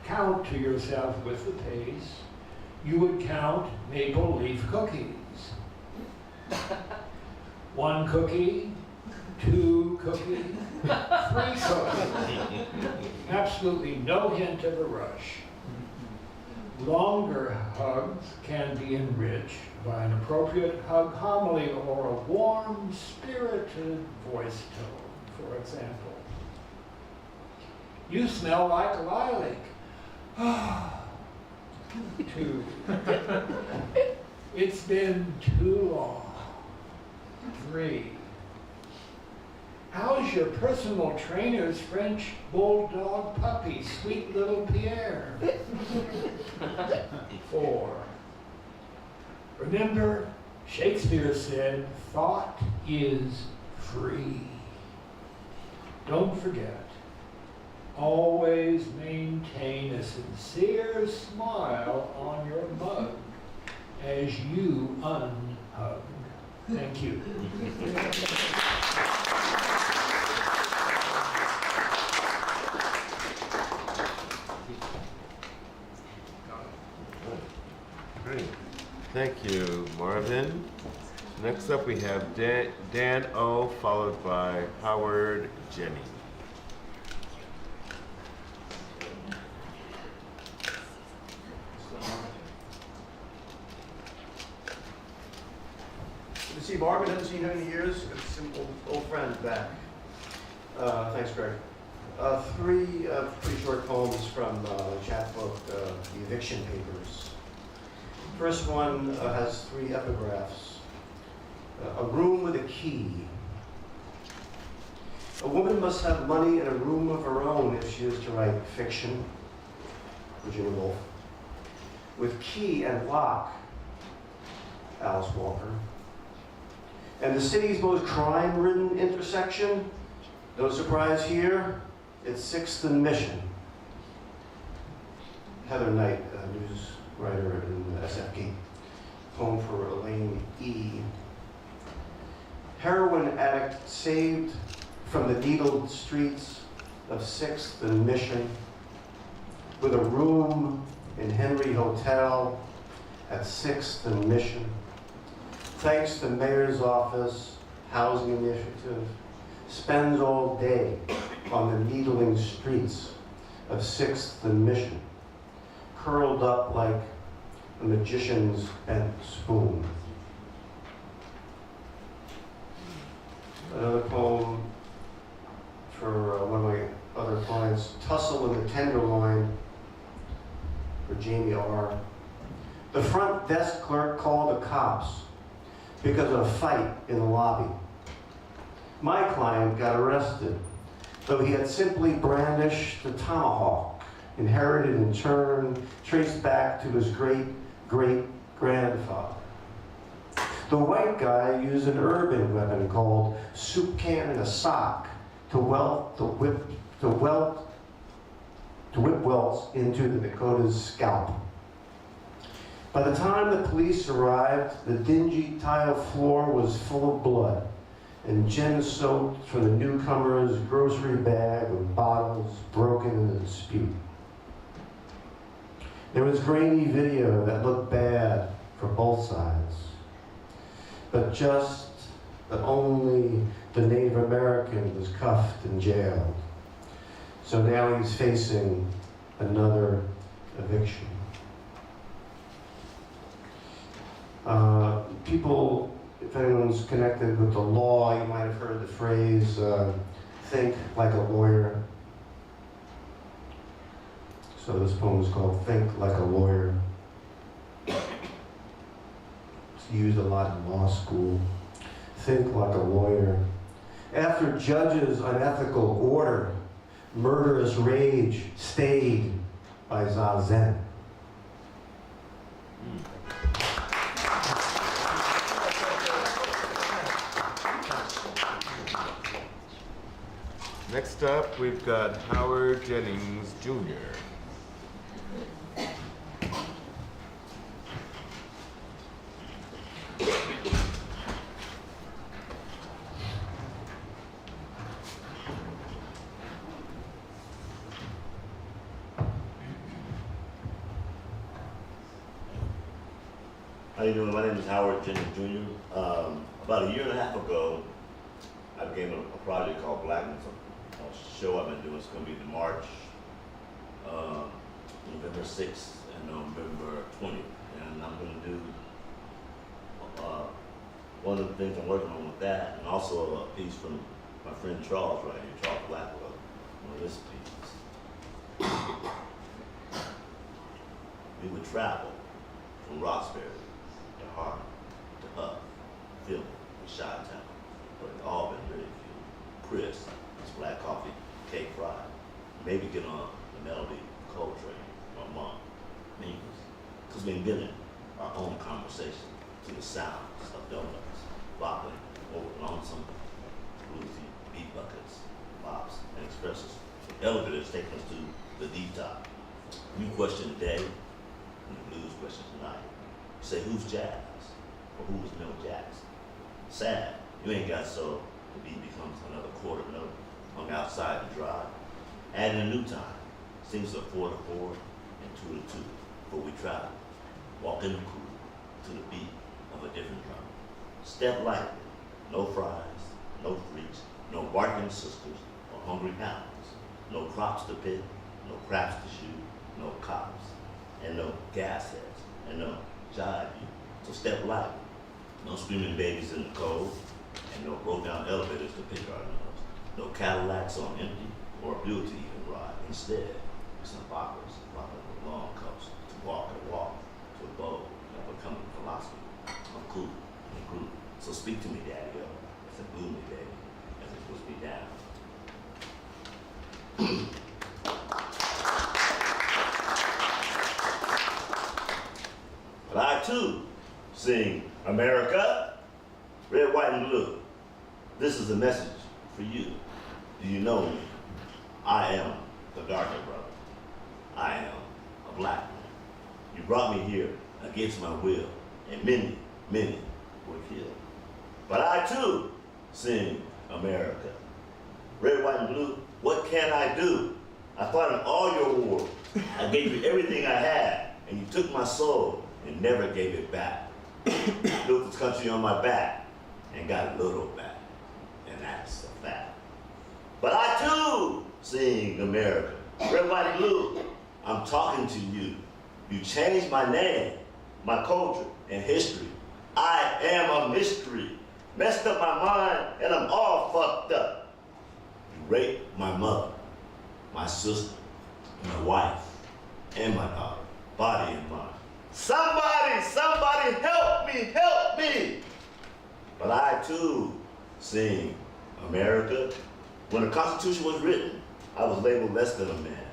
count to yourself with the pace. You would count maple leaf cookies. 1 cookie, 2 cookies, 3 cookies. Absolutely no hint of a rush. Longer hugs can be enriched by an appropriate hug homily or a warm, spirited voice tone. For example, you smell like lilac. 2. It's been too long. 3. How's your personal trainer's French bulldog puppy, sweet little Pierre? 4. Remember, Shakespeare said, thought is free. Don't forget, always maintain a sincere smile on your mug as you unhug. Thank you. Great. Thank you, Marvin. Next up, we have Dan O, followed by Howard Jenny. Good to see Marvin. Haven't seen him in years. Good to see old friend back. Thanks, Greg. 3 pretty short poems from the chapbook, The Eviction Papers. First one has 3 epigraphs. A room with a key. A woman must have money and a room of her own if she is to write fiction. Virginia Woolf. With key and lock. Alice Walker. And the city's most crime-ridden intersection, no surprise here, it's 6th and Mission. Heather Knight, a news writer in SFG. Poem for Elaine E. Heroin addict saved from the needled streets of 6th and Mission with a room in Henry Hotel at 6th and Mission. Thanks to Mayor's Office, Housing Initiative, spends all day on the needling streets of 6th and Mission, curled up like a magician's bent spoon. Another poem for one of my other clients, Tussle in the Tenderloin, for Jamie R. The front desk clerk called the cops because of a fight in the lobby. My client got arrested, though he had simply brandished the tomahawk, inherited in turn, traced back to his great-great-grandfather. The white guy used an urban weapon called soup can in a sock to whip welts into the Dakota's scalp. By the time the police arrived, the dingy tile floor was full of blood and gin soaked from the newcomer's grocery bag with bottles broken in the dispute. There was grainy video that looked bad for both sides, but only the Native American was cuffed and jailed. So now he's facing another eviction. People, if anyone's connected with the law, you might have heard the phrase, think like a lawyer. So this poem is called Think Like a Lawyer. It's used a lot in law school. Think like a lawyer. After judges' unethical order, murderous rage stayed by Zazen. Next up, we've got Howard Jennings Jr. How you doing? My name is Howard Jennings Jr. About a year and a half ago, I began a project called Blackness, a show I've been doing. It's going to be in March, November 6th and November 20th. And I'm going to do one of the things I'm working on with that, and also a piece from my friend Charles right here, Charles Blackwell, one of his pieces. we would travel from Roxbury to Harlem to Huff, Philly, to Chinatown, but it's all been very few. Chris, his black coffee, cake fried, maybe get on the Melody Kohl train or Monk, Mingles, because we've been in our own conversation to the sounds of donuts, bobbling over lonesome, bluesy beat buckets, bops, and expresses. The elevators take us to the deep top. You question today, and the blues question tonight. You say, who's jazz? Or who is no jazz? Sad, you ain't got so the beat becomes another quarter note hung outside the drive. Add in a new time, sings a 4 to 4 and 2 to 2, for we travel. Walk in the cool to the beat of a different drum. Step lightly, no fries, no freaks, no barking sisters or hungry hounds, no crops to pick, no craps to shoot, no cops, and no gas heads, and no jive you. So step lightly, no screaming babies in the cold, and no broke down elevators to pick our nose, no Cadillacs on empty or a Buick to even ride. Instead, some boppers rocking the long coast to walk and walk to a bow and becoming philosophy. I'm cool and groove. So speak to me, Daddy-O, as it blew me, baby, as it puts me down. But I too sing America, red, white, and blue. This is a message for you. Do you know me? I am the darker brother. I am a black man. You brought me here against my will, and many, many were killed. But I too sing America. Red, white, and blue, what can I do? I fought in all your wars. I gave you everything I had, and you took my soul and never gave it back. Built this country on my back and got a little back, and that's a fact. But I too sing America. Red, white, and blue, I'm talking to you. You changed my name, my culture, and history. I am a mystery. Messed up my mind, and I'm all fucked up. You raped my mother, my sister, my wife, and my daughter, body and mind. Somebody help me! But I too sing America. When the Constitution was written, I was labeled less than a man,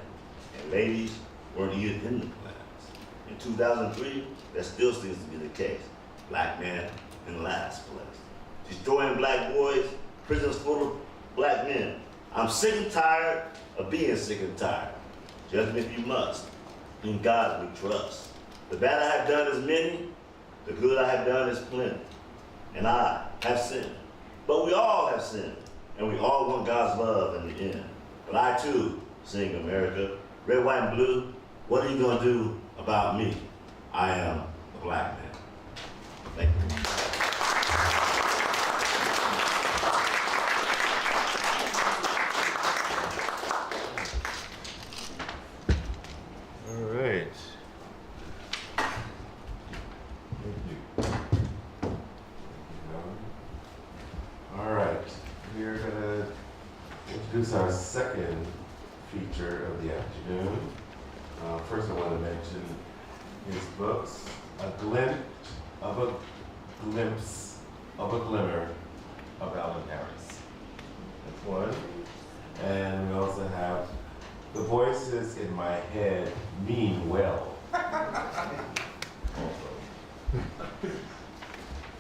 and ladies weren't even in the class. In 2003, that still seems to be the case. Black man in last place. Destroying black boys, prisons full of black men. I'm sick and tired of being sick and tired. Judge me if you must. In God we trust. The bad I have done is many, the good I have done is plenty. And I have sinned. But we all have sinned, and we all want God's love in the end. But I too sing America. Red, white, and blue, what are you gonna do about me? I am a black man. Thank you. All right. All right, we are going to introduce our second feature of the afternoon. First, I want to mention his books, A Glimpse of a Glimmer of Alan Harris. That's one. And we also have The Voices in My Head Mean Well. Also.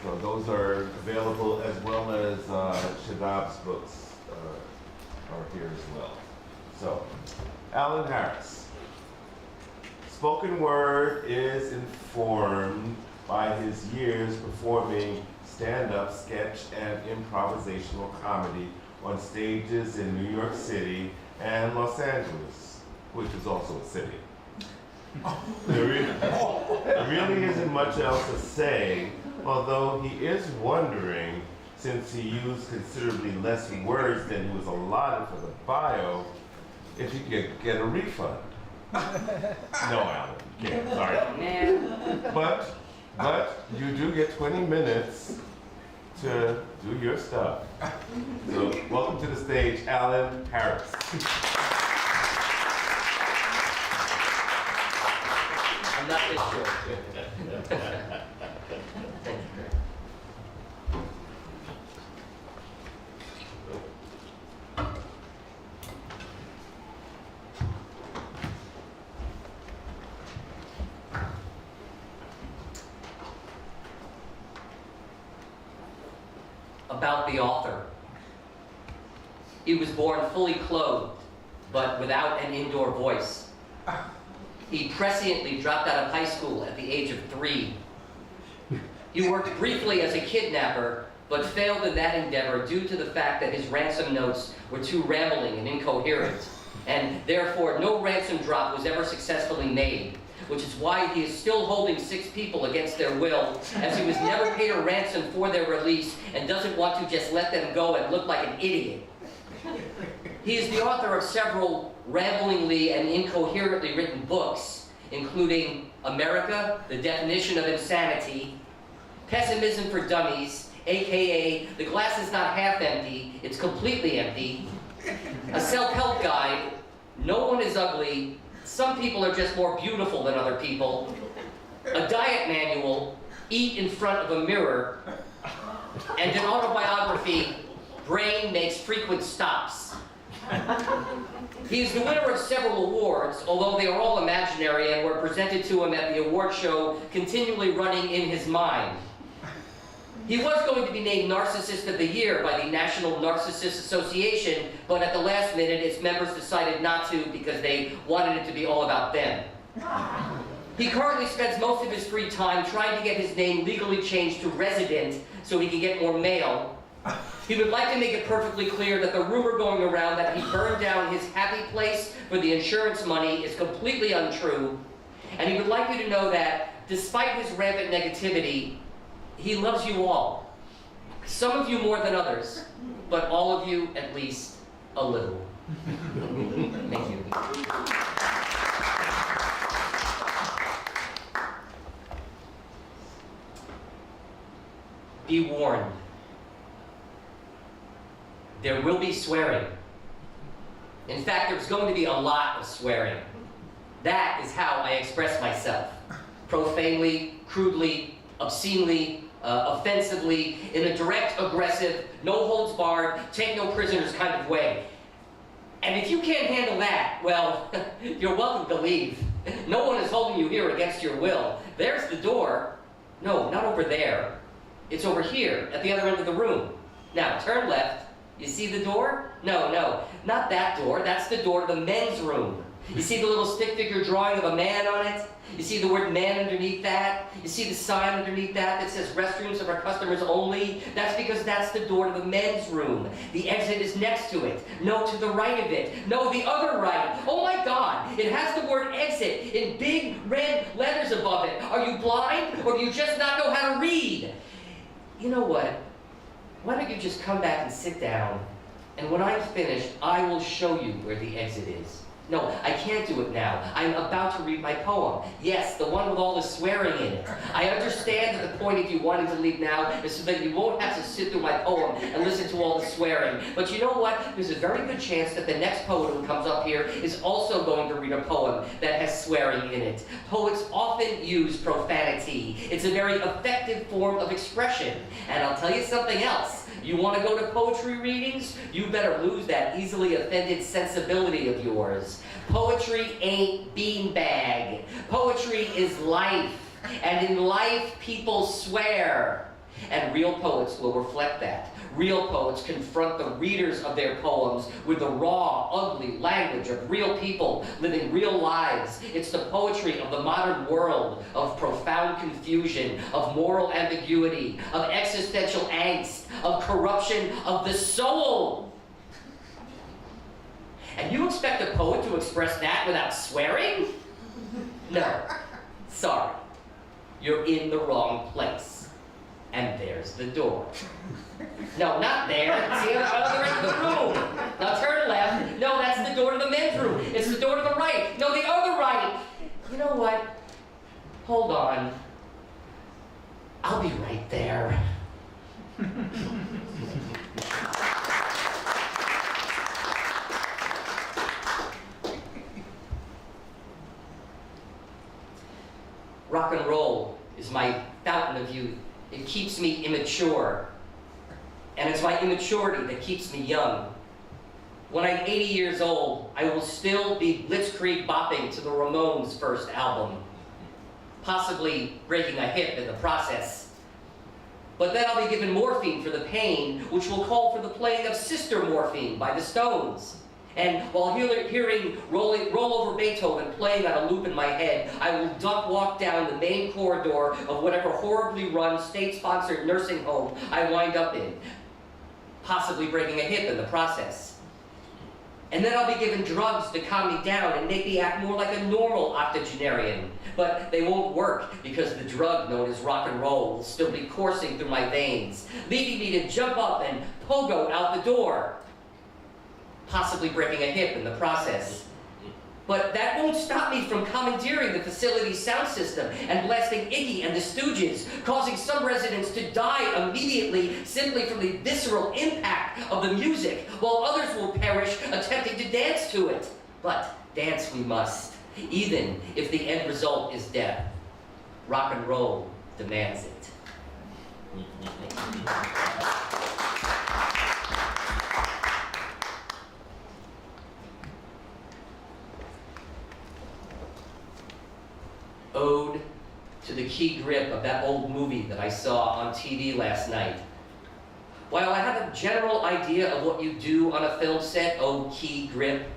So those are available, as well as Shadab's books are here as well. So, Alan Harris. Spoken word is informed by his years performing stand-up, sketch, and improvisational comedy on stages in New York City and Los Angeles, which is also a city. There really isn't much else to say, although he is wondering, since he used considerably less words than he was allotted for the bio, if he could get a refund. No, Alan, you can't, sorry. But you do get 20 minutes to do your stuff. So welcome to the stage, Alan I'm not this short. Thank you. About the author. He was born fully clothed, but without an indoor voice. He presciently dropped out of high school at the age of 3. He worked briefly as a kidnapper, but failed in that endeavor due to the fact that his ransom notes were too rambling and incoherent, and therefore no ransom drop was ever successfully made, which is why he is still holding 6 people against their will, as he was never paid a ransom for their release and doesn't want to just let them go and look like an idiot. He is the author of several ramblingly and incoherently written books, including America, The Definition of Insanity, Pessimism for Dummies, aka The Glass is Not Half Empty, It's Completely Empty, a self-help guide, No One is Ugly, Some People Are Just More Beautiful Than Other People, a diet manual, Eat in Front of a Mirror, and an autobiography, Brain Makes Frequent Stops. He is the winner of several awards, although they are all imaginary and were presented to him at the award show continually running in his mind. He was going to be named Narcissist of the Year by the National Narcissist Association, but at the last minute its members decided not to because they wanted it to be all about them. He currently spends most of his free time trying to get his name legally changed to Resident so he can get more mail. He would like to make it perfectly clear that the rumor going around that he burned down his happy place for the insurance money is completely untrue, and he would like you to know that, despite his rampant negativity, he loves you all. Some of you more than others, but all of you at least a little. Thank you. Be warned. There will be swearing. In fact, there's going to be a lot of swearing. That is how I express myself. Profanely, crudely, obscenely, offensively, in a direct, aggressive, no holds barred, take no prisoners kind of way. And if you can't handle that, well, you're welcome to leave. No one is holding you here against your will. There's the door. No, not over there. It's over here, at the other end of the room. Now, turn left. You see the door? No, not that door. That's the door to the men's room. You see the little stick figure drawing of a man on it? You see the word man underneath that? You see the sign underneath that says restrooms are for customers only? That's because that's the door to the men's room. The exit is next to it. No, to the right of it. No, the other right. Oh my God, it has the word exit in big red letters above it. Are you blind, or do you just not know how to read? You know what? Why don't you just come back and sit down, and when I'm finished, I will show you where the exit is. No, I can't do it now. I'm about to read my poem. Yes, the one with all the swearing in it. I understand that the point of you wanting to leave now is so that you won't have to sit through my poem and listen to all the swearing. But you know what? There's a very good chance that the next poet who comes up here is also going to read a poem that has swearing in it. Poets often use profanity. It's a very effective form of expression. And I'll tell you something else. You want to go to poetry readings? You better lose that easily offended sensibility of yours. Poetry ain't beanbag. Poetry is life. And in life, people swear. And real poets will reflect that. Real poets confront the readers of their poems with the raw, ugly language of real people living real lives. It's the poetry of the modern world, of profound confusion, of moral ambiguity, of existential angst, of corruption of the soul. And you expect a poet to express that without swearing? No. Sorry. You're in the wrong place. And there's the door. No, not there. It's the other end of the room. Now turn left. No, that's the door to the men's room. It's the door to the right. No, the other right. You know what? Hold on. I'll be right there. rock and roll is my fountain of youth. It keeps me immature. And it's my immaturity that keeps me young. When I'm 80 years old, I will still be blitzkrieg bopping to the Ramones' first album, possibly breaking a hip in the process. But then I'll be given morphine for the pain, which will call for the playing of Sister Morphine by the Stones. And while hearing Roll Over Beethoven playing on a loop in my head, I will duck walk down the main corridor of whatever horribly run, state-sponsored nursing home I wind up in, possibly breaking a hip in the process. And then I'll be given drugs to calm me down and make me act more like a normal octogenarian. But they won't work because the drug known as rock and roll will still be coursing through my veins, leaving me to jump up and pogo out the door, possibly breaking a hip in the process. But that won't stop me from commandeering the facility's sound system and blasting Iggy and the Stooges, causing some residents to die immediately simply from the visceral impact of the music, while others will perish attempting to dance to it. But dance we must, even if the end result is death. Rock and roll demands it. Ode to the key grip of that old movie that I saw on TV last night. While I have a general idea of what you do on a film set, oh key grip,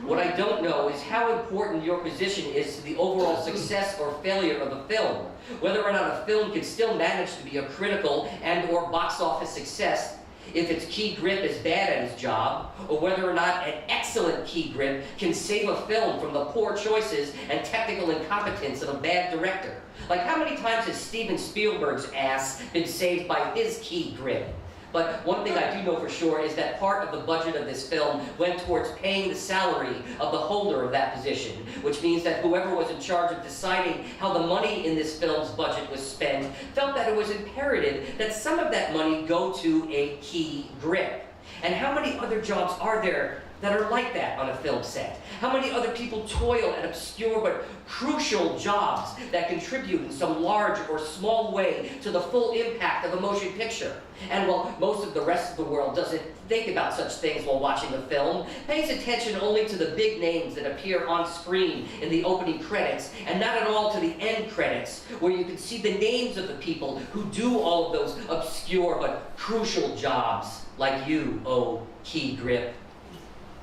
what I don't know is how important your position is to the overall success or failure of a film, whether or not a film can still manage to be a critical and or box office success if its key grip is bad at its job, or whether or not an excellent key grip can save a film from the poor choices and technical incompetence of a bad director. Like, how many times has Steven Spielberg's ass been saved by his key grip? But one thing I do know for sure is that part of the budget of this film went towards paying the salary of the holder of that position, which means that whoever was in charge of deciding how the money in this film's budget was spent felt that it was imperative that some of that money go to a key grip. And how many other jobs are there that are like that on a film set? How many other people toil at obscure but crucial jobs that contribute in some large or small way to the full impact of a motion picture? And while most of the rest of the world doesn't think about such things while watching a film, pays attention only to the big names that appear on screen in the opening credits, and not at all to the end credits, where you can see the names of the people who do all of those obscure but crucial jobs, like you, oh key grip.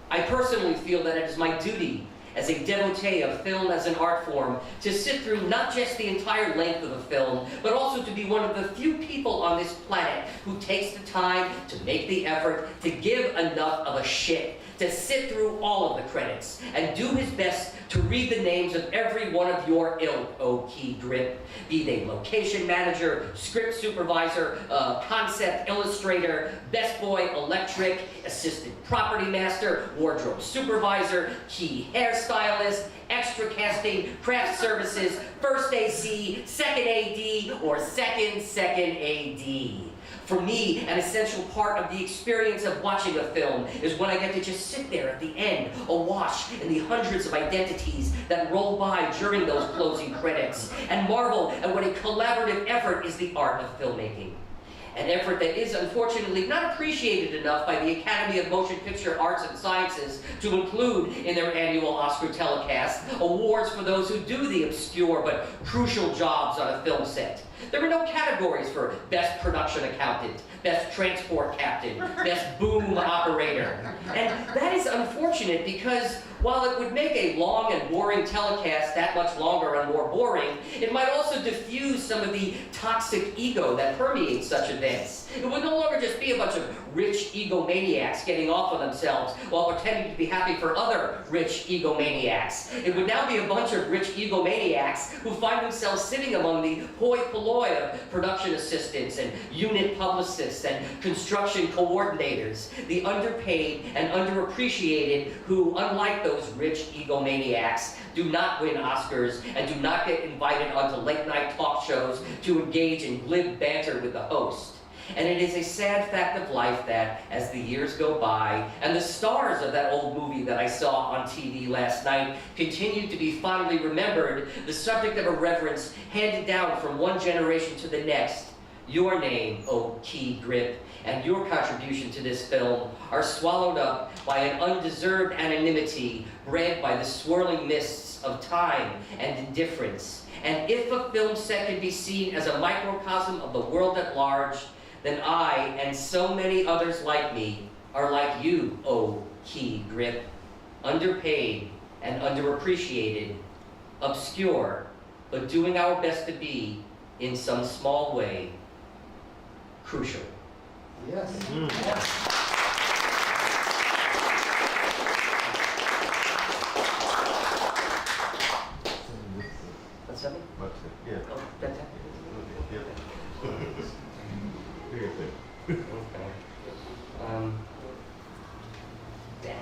I personally feel that it is my duty as a devotee of film as an art form to sit through not just the entire length of a film, but also to be one of the few people on this planet who takes the time to make the effort to give enough of a shit to sit through all of the credits and do his best to read the names of every one of your ilk, oh key grip, be they location manager, script supervisor, concept illustrator, best boy electric, assistant property master, wardrobe supervisor, key hairstylist, extra casting, craft services, first AC, second AD, or second AD. For me, an essential part of the experience of watching a film is when I get to just sit there at the end, awash in the hundreds of identities that roll by during those closing credits, and marvel at what a collaborative effort is the art of filmmaking. An effort that is unfortunately not appreciated enough by the Academy of Motion Picture Arts and Sciences to include in their annual Oscar telecast awards for those who do the obscure but crucial jobs on a film set. There are no categories for Best Production Accountant, Best Transport Captain, Best Boom Operator. And that is unfortunate because while it would make a long and boring telecast that much longer and more boring, it might also diffuse some of the toxic ego that permeates such events. It would no longer just be a bunch of rich egomaniacs getting off on themselves while pretending to be happy for other rich egomaniacs. It would now be a bunch of rich egomaniacs who find themselves sitting among the hoi polloi of production assistants and unit publicists and construction coordinators, the underpaid and underappreciated who, unlike those rich egomaniacs, do not win Oscars and do not get invited onto late-night talk shows to engage in glib banter with the host. And it is a sad fact of life that, as the years go by, and the stars of that old movie that I saw on TV last night continue to be fondly remembered, the subject of a reverence handed down from one generation to the next, your name, O Key Grip, and your contribution to this film are swallowed up by an undeserved anonymity bred by the swirling mists of time and indifference. And if a film set can be seen as a microcosm of the world at large, then I, and so many others like me, are like you, O Key Grip, underpaid and underappreciated, obscure, but doing our best to be, in some small way, crucial. Yes. That's something? Yeah. Oh, that's it. Okay. Yeah.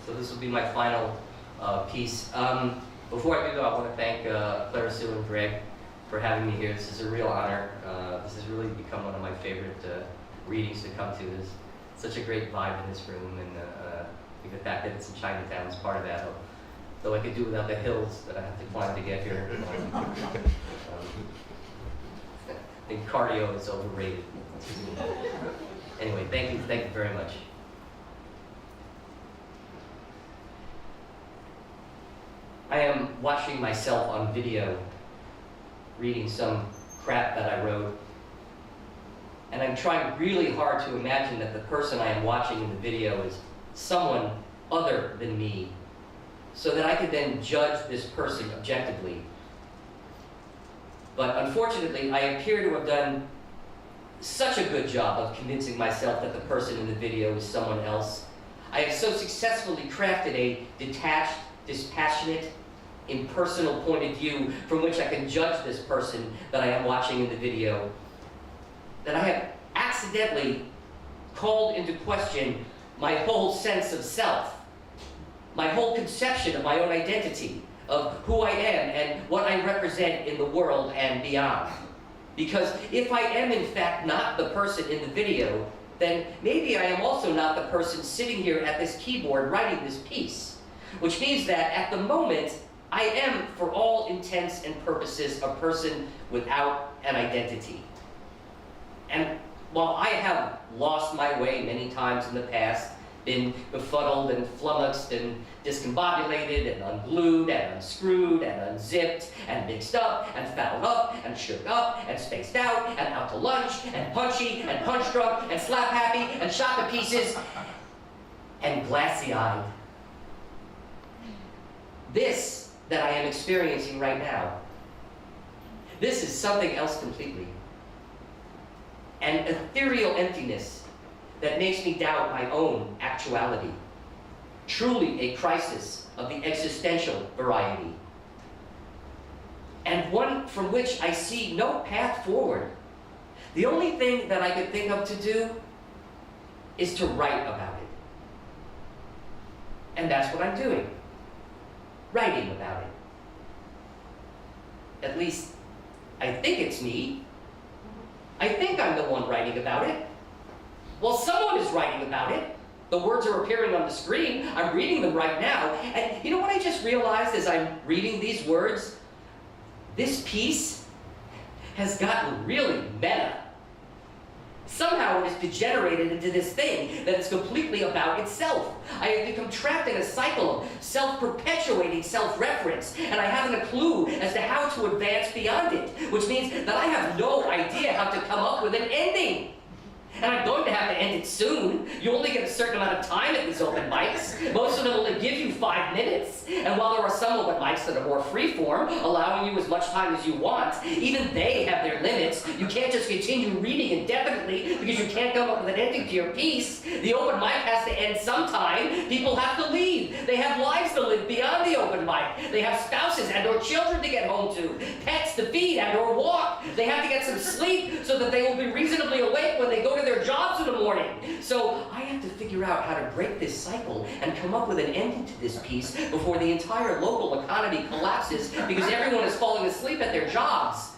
So this will be my final piece. Before I do though, I want to thank Clara Sue and Greg for having me here. This is a real honor. This has really become one of my favorite readings to come to. There's such a great vibe in this room, and I think the fact that it's in Chinatown is part of that. Though I could do without the hills that I have to climb to get here. I think cardio is overrated. Anyway, thank you very much. I am watching myself on video, reading some crap that I wrote, and I'm trying really hard to imagine that the person I am watching in the video is someone other than me, so that I could then judge this person objectively. But unfortunately, I appear to have done such a good job of convincing myself that the person in the video is someone else. I have so successfully crafted a detached, dispassionate, impersonal point of view from which I can judge this person that I am watching in the video, that I have accidentally called into question my whole sense of self, my whole conception of my own identity, of who I am and what I represent in the world and beyond. Because if I am in fact not the person in the video, then maybe I am also not the person sitting here at this keyboard writing this piece. Which means that at the moment, I am, for all intents and purposes, a person without an identity. And while I have lost my way many times in the past, been befuddled and flummoxed and discombobulated and unglued and unscrewed and unzipped and mixed up and fouled up and shook up and spaced out and out to lunch and punchy and punch drunk and slap happy and shot to pieces and glassy-eyed. This that I am experiencing right now, this is something else completely. An ethereal emptiness that makes me doubt my own actuality. Truly a crisis of the existential variety. And one from which I see no path forward. The only thing that I could think of to do is to write about it. And that's what I'm doing. Writing about it. At least, I think it's me. I think I'm the one writing about it. Well, someone is writing about it. The words are appearing on the screen. I'm reading them right now. And you know what I just realized as I'm reading these words? This piece has gotten really meta. Somehow it has degenerated into this thing that is completely about itself. I have become trapped in a cycle of self-perpetuating self-reference, and I haven't a clue as to how to advance beyond it, which means that I have no idea how to come up with an ending. And I'm going to have to end it soon. You only get a certain amount of time at these open mics. Most of them only give you 5 minutes. And while there are some open mics that are more freeform, allowing you as much time as you want, even they have their limits. You can't just continue reading indefinitely because you can't come up with an ending to your piece. The open mic has to end sometime. People have to leave. They have lives to live beyond the open mic. They have spouses and or children to get home to, pets to feed and or walk. They have to get some sleep so that they will be reasonably awake when they go to their jobs in the morning. So I have to figure out how to break this cycle and come up with an ending to this piece before the entire local economy collapses because everyone is falling asleep at their jobs.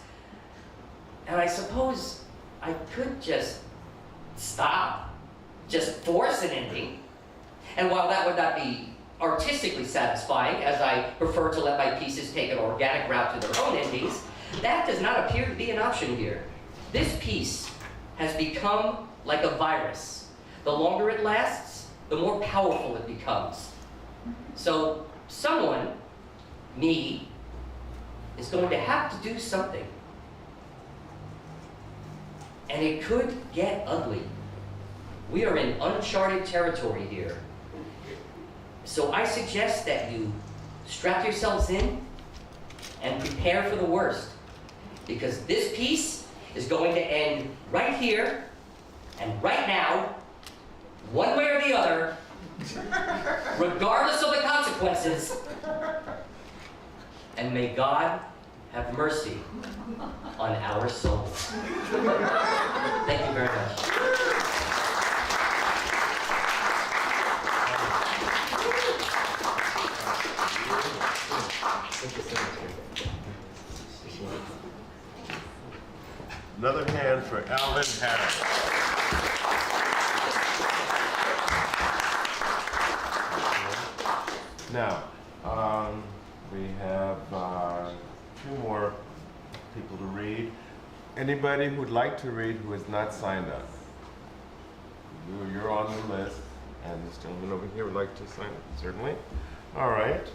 And I suppose I could just stop, just force an ending. And while that would not be artistically satisfying, as I prefer to let my pieces take an organic route to their own endings, that does not appear to be an option here. This piece has become like a virus. The longer it lasts, the more powerful it becomes. So someone, me, is going to have to do something. And it could get ugly. We are in uncharted territory here. So I suggest that you strap yourselves in and prepare for the worst. Because this piece is going to end right here and right now, one way or the other, regardless of the consequences. And may God have mercy on our souls. Thank you very much. Another hand for Alan Harris. Now, we have two more people to read. Anybody who'd like to read who has not signed up? You're on the list, and this gentleman over here would like to sign up, certainly. All right.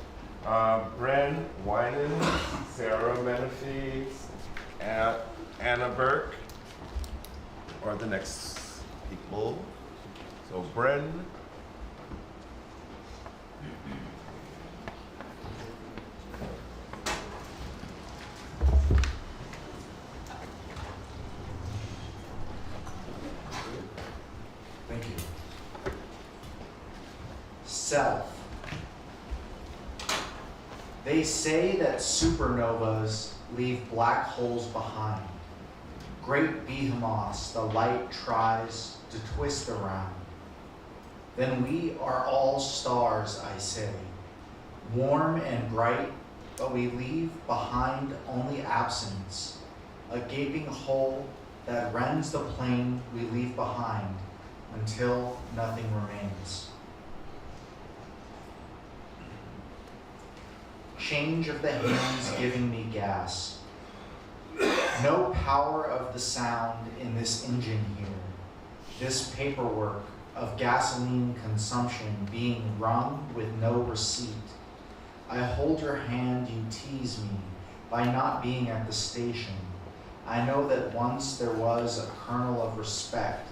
Bren Winan, Sarah Menifee, Anna Burke are the next people. So Bren. Thank you. Self. They say that supernovas leave black holes behind. Great behemoths the light tries to twist around. Then we are all stars, I say, warm and bright, but we leave behind only absence, a gaping hole that rends the plane we leave behind until nothing remains. Change of the hands giving me gas. No power of the sound in this engine here. This paperwork of gasoline consumption being rung with no receipt. I hold your hand, you tease me by not being at the station. I know that once there was a kernel of respect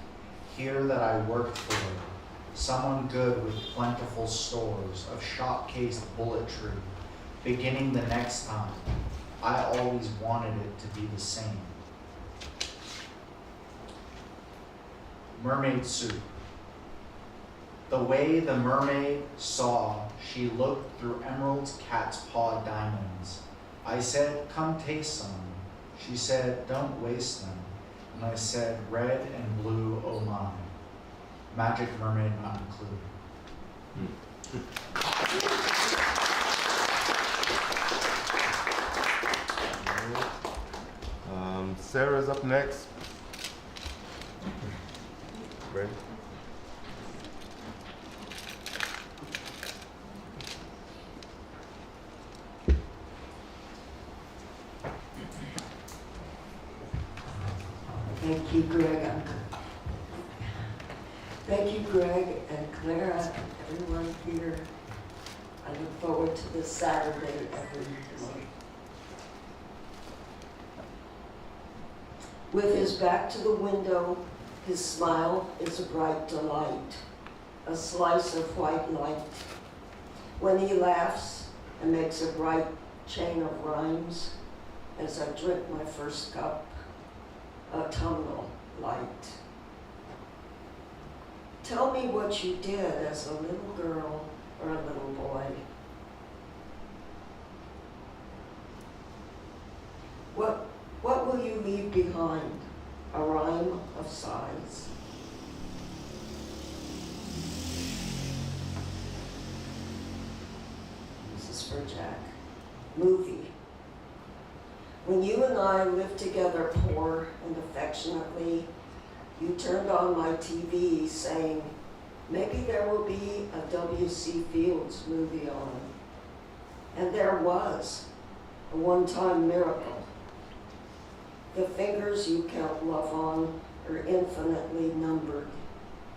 here that I worked for, someone good with plentiful stores of shop-cased bulletry, beginning the next time. I always wanted it to be the same. Mermaid soup. The way the mermaid saw, she looked through emerald's cat's paw diamonds. I said, come taste some. She said, don't waste them. And I said, red and blue, oh my. Magic mermaid not included. Sarah's up next. Ready? Thank you, Greg. Thank you, Greg and Clara, everyone here. I look forward to this Saturday every month. With his back to the window, his smile is a bright delight, a slice of white light. When he laughs and makes a bright chain of rhymes, as I drink my first cup, autumnal light. Tell me what you did as a little girl or a little boy. What will you leave behind? A rhyme of sighs. This is for Jack. Movie. When you and I lived together poor and affectionately, you turned on my TV saying, maybe there will be a W.C. Fields movie on. And there was, a one-time miracle. The fingers you count love on are infinitely numbered,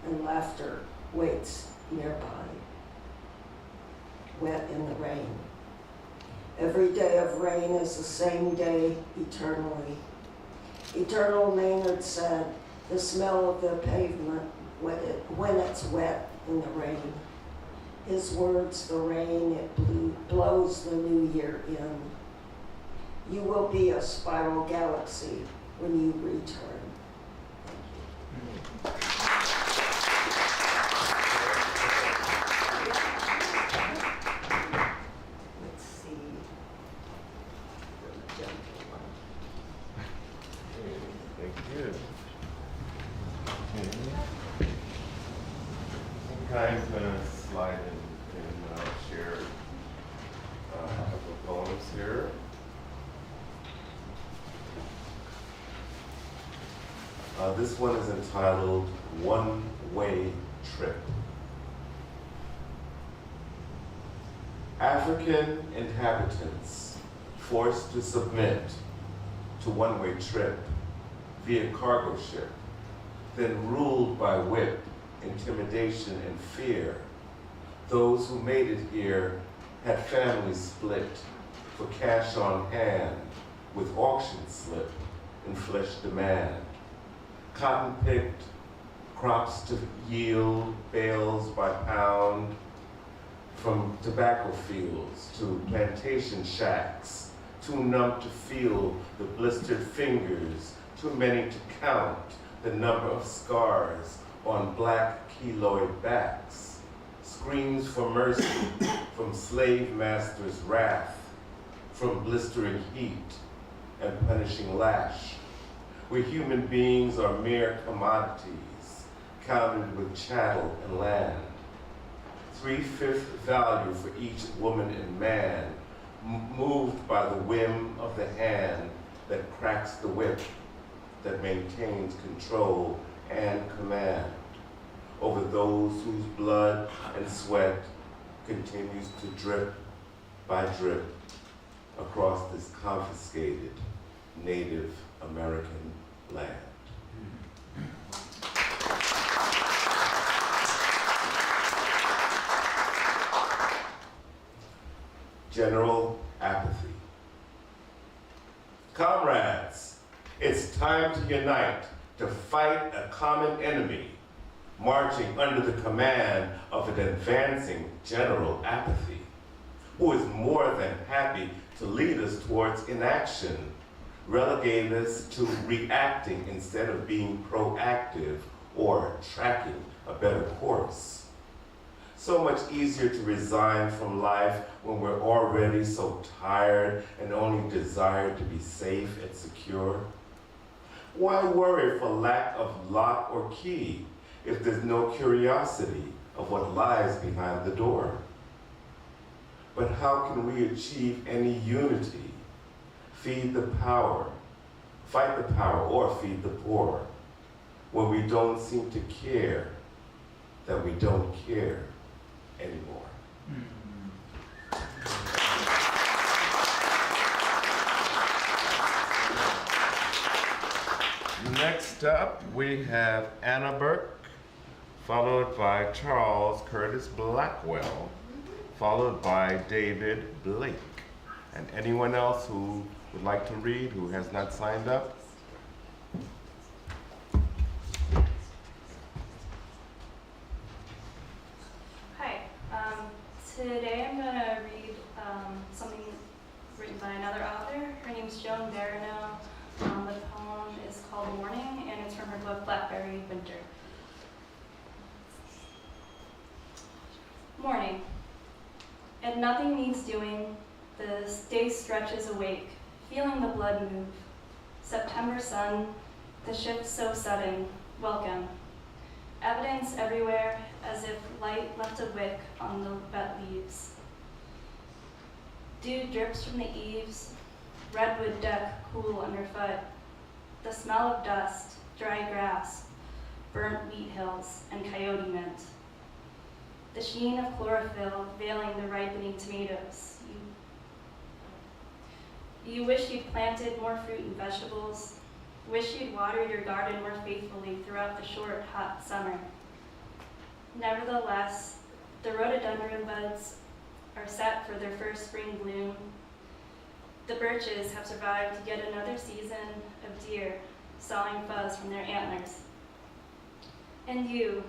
and laughter waits nearby, wet in the rain. Every day of rain is the same day eternally. Eternal Maynard said, the smell of the pavement when it's wet in the rain. His words, the rain, it blows the new year in. You will be a spiral galaxy when you return. Let's see. The gentle one. Thank you. I'm going to slide in and share a couple of poems here. This one is entitled One-Way Trip. African inhabitants forced to submit to one-way trip via cargo ship, then ruled by whip, intimidation, and fear. Those who made it here had families split for cash on hand with auction slip and flesh demand. Cotton picked, crops to yield, bales by pound, from tobacco fields to plantation shacks, too numb to feel the blistered fingers, too many to count the number of scars on black keloid backs, screams for mercy from slave masters' wrath, from blistering heat and punishing lash, where human beings are mere commodities, counted with chattel and land. 3/5 value for each woman and man, moved by the whim of the hand that cracks the whip, that maintains control and command over those whose blood and sweat continues to drip by drip across this confiscated Native American land. General apathy. Comrades, it's time to unite to fight a common enemy, marching under the command of an advancing general apathy, who is more than happy to lead us towards inaction, relegate us to reacting instead of being proactive or tracking a better course. So much easier to resign from life when we're already so tired and only desire to be safe and secure. Why worry for lack of lock or key if there's no curiosity of what lies behind the door? But how can we achieve any unity? Feed the power, fight the power, or feed the poor, when we don't seem to care that we don't care anymore. Next up, we have Anna Burke, followed by Charles Curtis Blackwell, followed by David Blake. And anyone else who would like to read, who has not signed up? Hi. Today I'm going to read something written by another author. Her name's Joan Barano. The poem is called Morning, and it's from her book Blackberry Winter. Morning. And nothing needs doing. The day stretches awake, feeling the blood move. September sun, the shift so sudden. Welcome. Evidence everywhere, as if light left a wick on the wet leaves. Dew drips from the eaves, redwood deck cool underfoot, the smell of dust, dry grass, burnt wheat hills, and coyote mint. The sheen of chlorophyll veiling the ripening tomatoes. You wish you'd planted more fruit and vegetables, wish you'd watered your garden more faithfully throughout the short, hot summer. Nevertheless, the rhododendron buds are set for their first spring bloom. The birches have survived yet another season of deer sawing fuzz from their antlers. And you,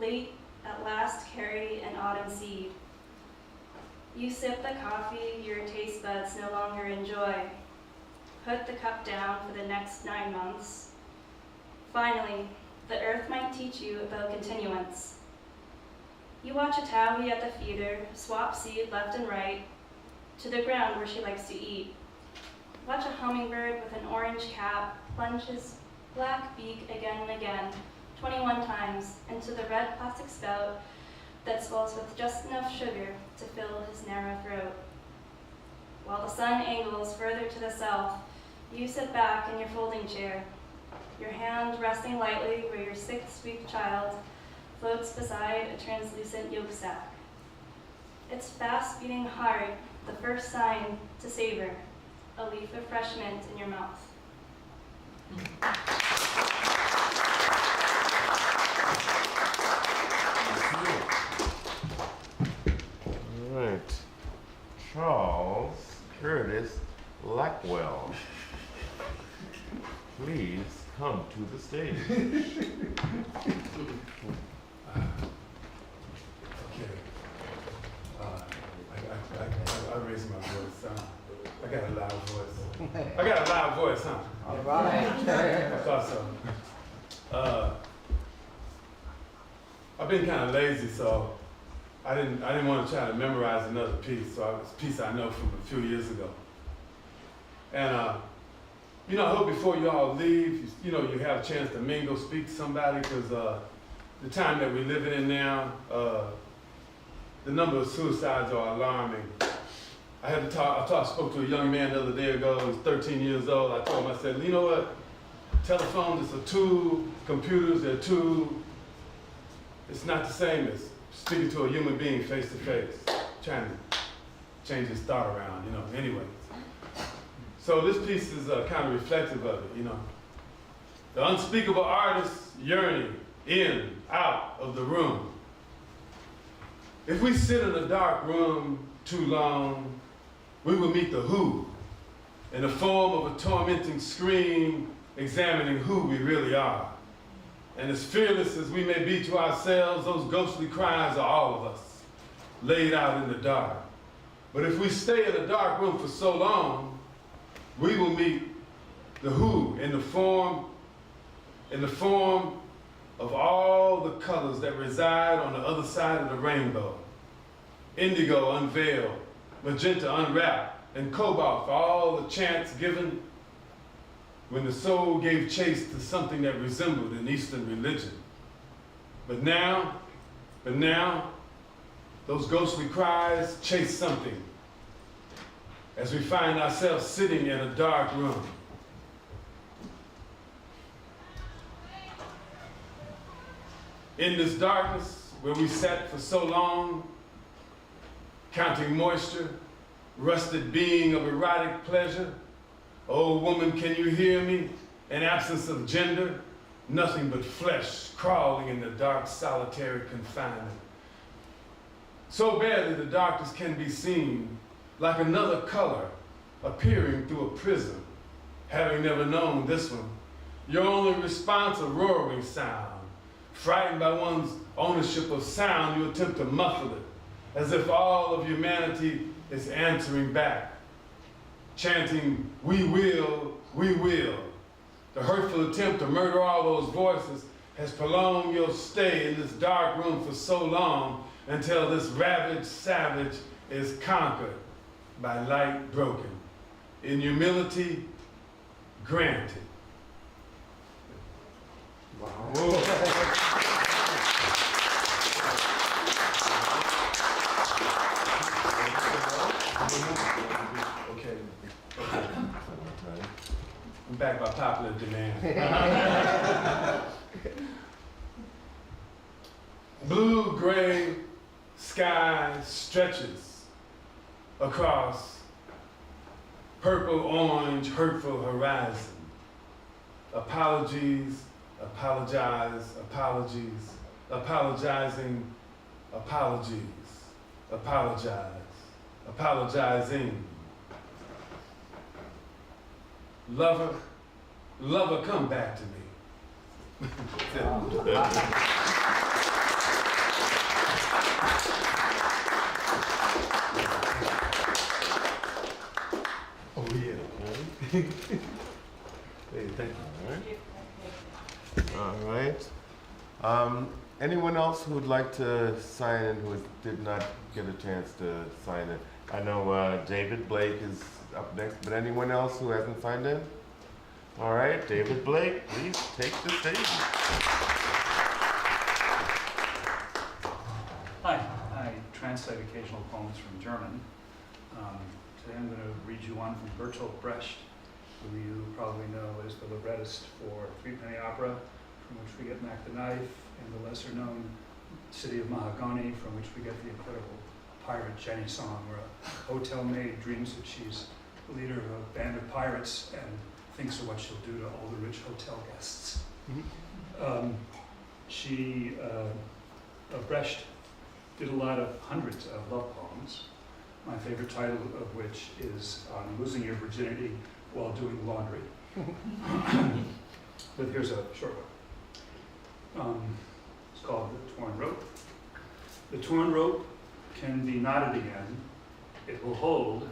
late at last carry an autumn seed. You sip the coffee your taste buds no longer enjoy. Put the cup down for the next 9 months. Finally, the earth might teach you about continuance. You watch a tabby at the feeder swap seed left and right to the ground where she likes to eat. Watch a hummingbird with an orange cap plunge his black beak again and again, 21 times, into the red plastic spout that swells with just enough sugar to fill his narrow throat. While the sun angles further to the south, you sit back in your folding chair, your hand resting lightly where your 6-week child floats beside a translucent yolk sack. Its fast-beating heart, the first sign to savor, a leaf of fresh mint in your mouth. All right. Charles Curtis Blackwell, please come to the stage. I raised my voice. I got a loud voice. I got a loud voice, huh? All right. I thought so. I've been kind of lazy, so I didn't want to try to memorize another piece. So it's a piece I know from a few years ago. And I hope before you all leave, you have a chance to mingle, speak to somebody, because the time that we're living in now, the number of suicides are alarming. I spoke to a young man the other day ago. He was 13 years old. I told him, I said, you know what? Telephones is a tool. Computers, they're a tool. It's not the same as speaking to a human being face to face, trying to change his thought around, anyway. So this piece is kind of reflective of it, The unspeakable artist yearning in, out of the room. If we sit in a dark room too long, we will meet the who in the form of a tormenting scream examining who we really are. And as fearless as we may be to ourselves, those ghostly cries are all of us, laid out in the dark. But if we stay in a dark room for so long, we will meet the who in the form of all the colors that reside on the other side of the rainbow. Indigo unveiled, magenta unwrapped, and cobalt for all the chants given when the soul gave chase to something that resembled an Eastern religion. But now, those ghostly cries chase something as we find ourselves sitting in a dark room. In this darkness where we sat for so long, counting moisture, rusted being of erotic pleasure, oh woman, can you hear me? An absence of gender, nothing but flesh crawling in the dark, solitary confinement. So barely the darkness can be seen, like another color appearing through a prism. Having never known this one, your only response a roaring sound. Frightened by one's ownership of sound, you attempt to muffle it, as if all of humanity is answering back, chanting, we will, we will. The hurtful attempt to murder all those voices has prolonged your stay in this dark room for so long until this ravaged savage is conquered by light broken. In humility, granted. Wow. Okay. back by popular demand. Blue-gray sky stretches across purple-orange hurtful horizon. Apologies, apologize, apologies, apologizing, apologies, apologize, apologizing. Lover, lover, come back to me. Oh yeah. Hey, thank you. All right. Anyone else who would like to sign in who did not get a chance to sign in? I know David Blake is up next, but anyone else who hasn't signed in? All right, David Blake, please take the stage. Hi, I translate occasional poems from German. Today I'm going to read you one from Bertolt Brecht, who you probably know as the librettist for Threepenny Opera, from which we get Mac the Knife, and the lesser-known City of Mahagoni, from which we get the incredible pirate Jenny song, where a hotel maid dreams that she's the leader of a band of pirates and thinks of what she'll do to all the rich hotel guests. Brecht did a lot of hundreds of love poems, my favorite title of which is On Losing Your Virginity While Doing Laundry. But here's a short one. It's called The Torn Rope. The torn rope can be knotted again. It will hold,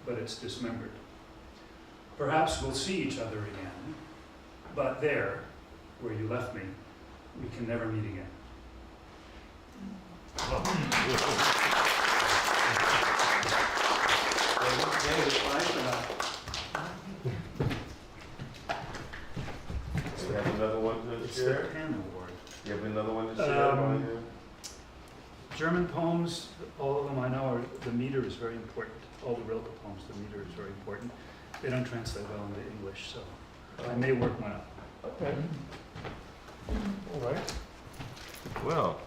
but it's dismembered. Perhaps we'll see each other again, but there, where you left me, we can never meet again. So we have another one to It's share? the PEN Award. You have another one to share? German poems, all of them I know, the meter is very important. All the Rilke poems, the meter is very important. They don't translate well into English, so I may work one up. Okay. All right. Well,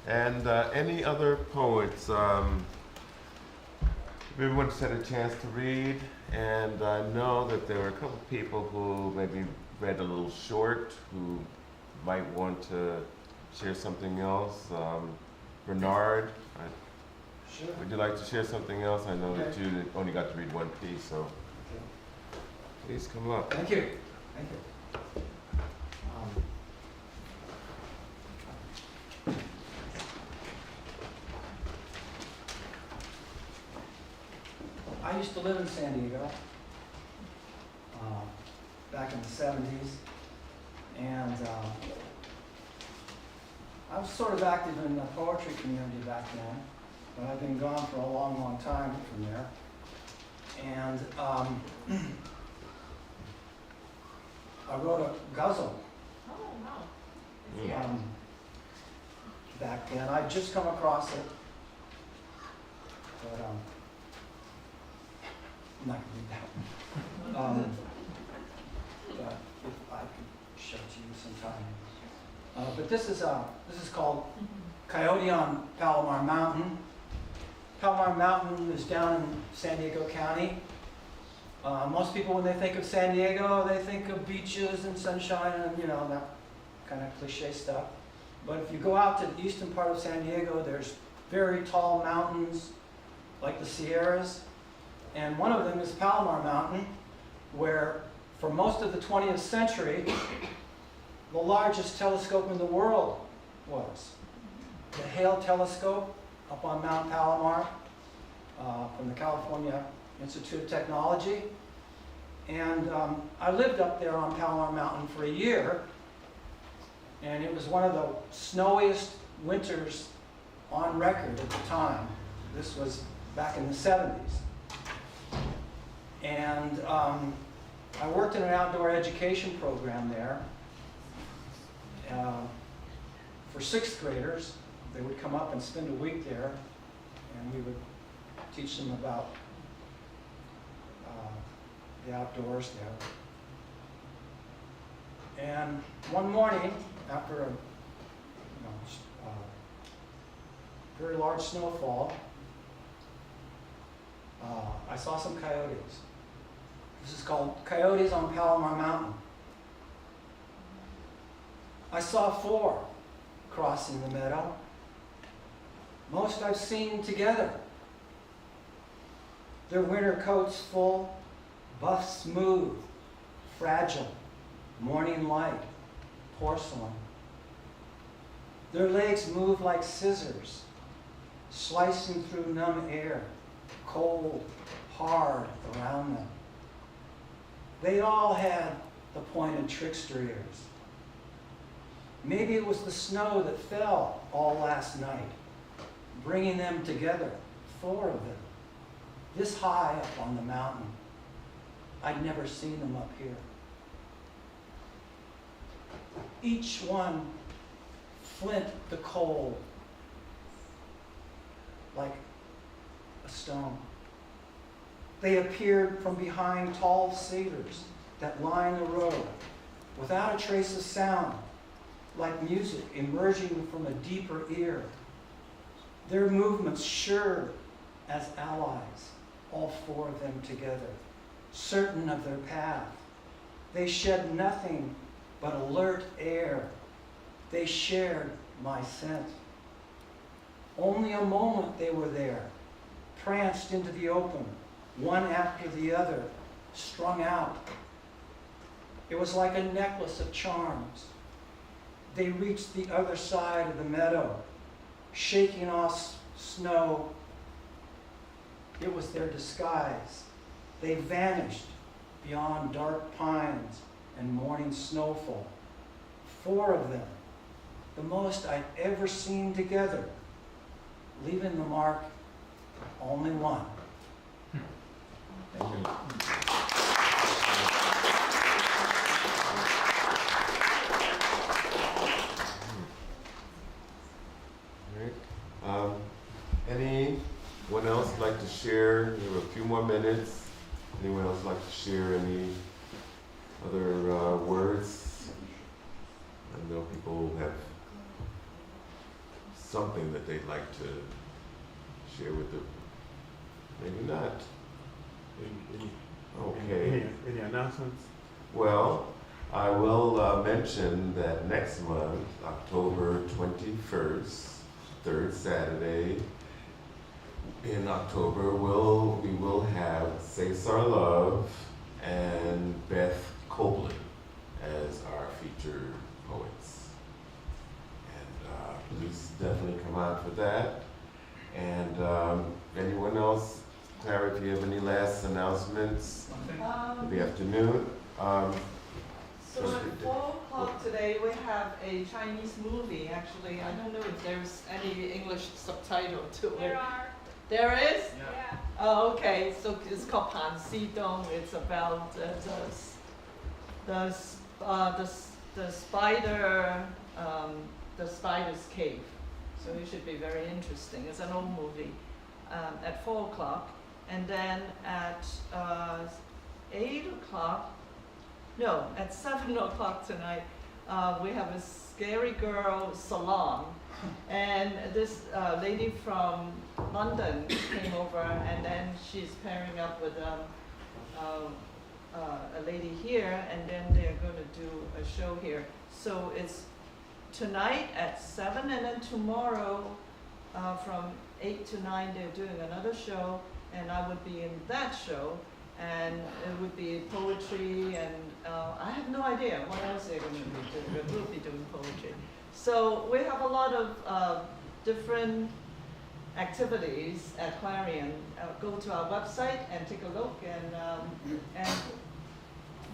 and any other poets everyone's had a chance to read, and I know that there were a couple people who maybe read a little short who might want to share something else. Bernard, Sure. would you like to share something else? I know that you only got to read one piece, so please come up. Thank you. Thank you. I used to live in San Diego back in the 70s, and I was sort of active in the poetry community back then, but I've been gone for a long, long time from there. And I wrote a ghazal back then. I'd just come across it, but I'm not going to read that one. But if I could show it to you sometime. But this is called Coyote on Palomar Mountain. Palomar Mountain is down in San Diego County. Most people, when they think of San Diego, they think of beaches and sunshine and, you know, that kind of cliche stuff. But if you go out to the eastern part of San Diego, there's very tall mountains like the Sierras. And one of them is Palomar Mountain, where for most of the 20th century, the largest telescope in the world was. The Hale telescope up on Mount Palomar from the California Institute of Technology. And I lived up there on Palomar Mountain for a year, and it was one of the snowiest winters on record at the time. This was back in the 70s. And I worked in an outdoor education program there for 6th graders. They would come up and spend a week there, and we would teach them about the outdoors there. And one morning, after a very large snowfall, I saw some coyotes. This is called Coyotes on Palomar Mountain. I saw 4 crossing the meadow. Most I've seen together. Their winter coats full, buff smooth, fragile, morning light, porcelain. Their legs move like scissors, slicing through numb air, cold, hard around them. They all had the pointed trickster ears. Maybe it was the snow that fell all last night, bringing them together, 4 of them, this high up on the mountain. I'd never seen them up here. Each one flint the cold like a stone. They appeared from behind tall cedars that line the road, without a trace of sound, like music emerging from a deeper ear. Their movements sure as allies, all 4 of them together, certain of their path. They shed nothing but alert air. They shared my scent. Only a moment they were there, pranced into the open, one after the other, strung out. It was like a necklace of charms. They reached the other side of the meadow, shaking off snow. It was their disguise. They vanished beyond dark pines and morning snowfall. 4 of them, the most I'd ever seen together, leaving the mark only one. Thank you. All right. Anyone else like to share? We have a few more minutes. Anyone else like to share any other words? I know people have something that they'd like to share with them. Maybe not. Okay. Any announcements? Well, I will mention that next month, October 21st, third Saturday in October, we will have Cesar Love and Beth Copeland as our featured poets. And please definitely come out for that. And anyone else? Clara, if you have any last announcements for the afternoon? So at 4 o'clock today, we have a Chinese movie. Actually, I don't know if there's any English subtitle to it. There are. There is? Yeah. Oh, okay. So it's called Pan Si Dong. It's about the spider, the spider's cave. So it should be very interesting. It's an old movie. At 4 o'clock, and then at 8 o'clock. No, at 7 o'clock tonight, we have a Scary Girl salon. And this lady from London came over, and then she's pairing up with a lady here, and then they're going to do a show here. So it's tonight at 7, and then tomorrow from 8 to 9, they're doing another show, and I would be in that show. And it would be poetry, and I have no idea what else they're going to be doing. We'll be doing poetry. So we have a lot of different activities at Clarion. Go to our website and take a look. And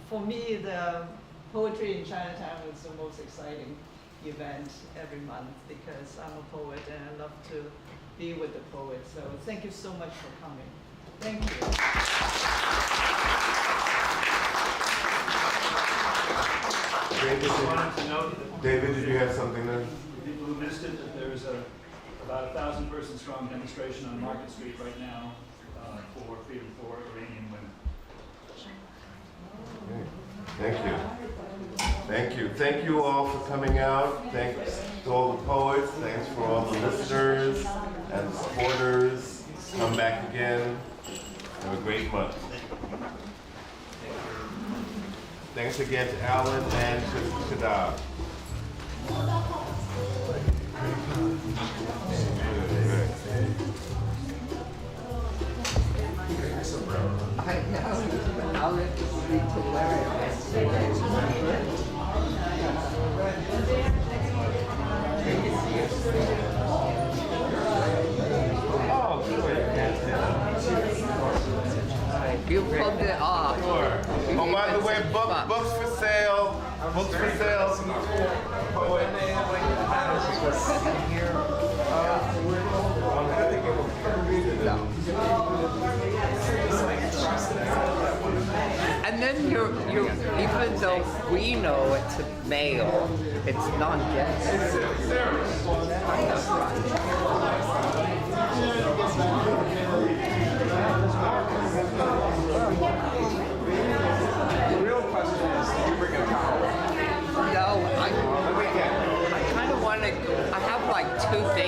for me, the Poetry in Chinatown is the most exciting event every month because I'm a poet and I love to be with the poets. So thank you so much for coming. Thank you. David, did you have something there? People who missed it, that there's about 1,000-person strong demonstration on Market Street right now for freedom for Iranian women. Okay. Thank you. Thank you. Thank you all for coming out. Thanks to all the poets. Thanks for all the listeners and the supporters. Come back again. Have a great month. Thanks again to Alan and to Shadab. I know, I'll let you speak to Larry. You pulled it off. Sure. Oh, by the way, books for sale. Books for sale. Some poet. And then you're even though we know it's a male, it's non-gender.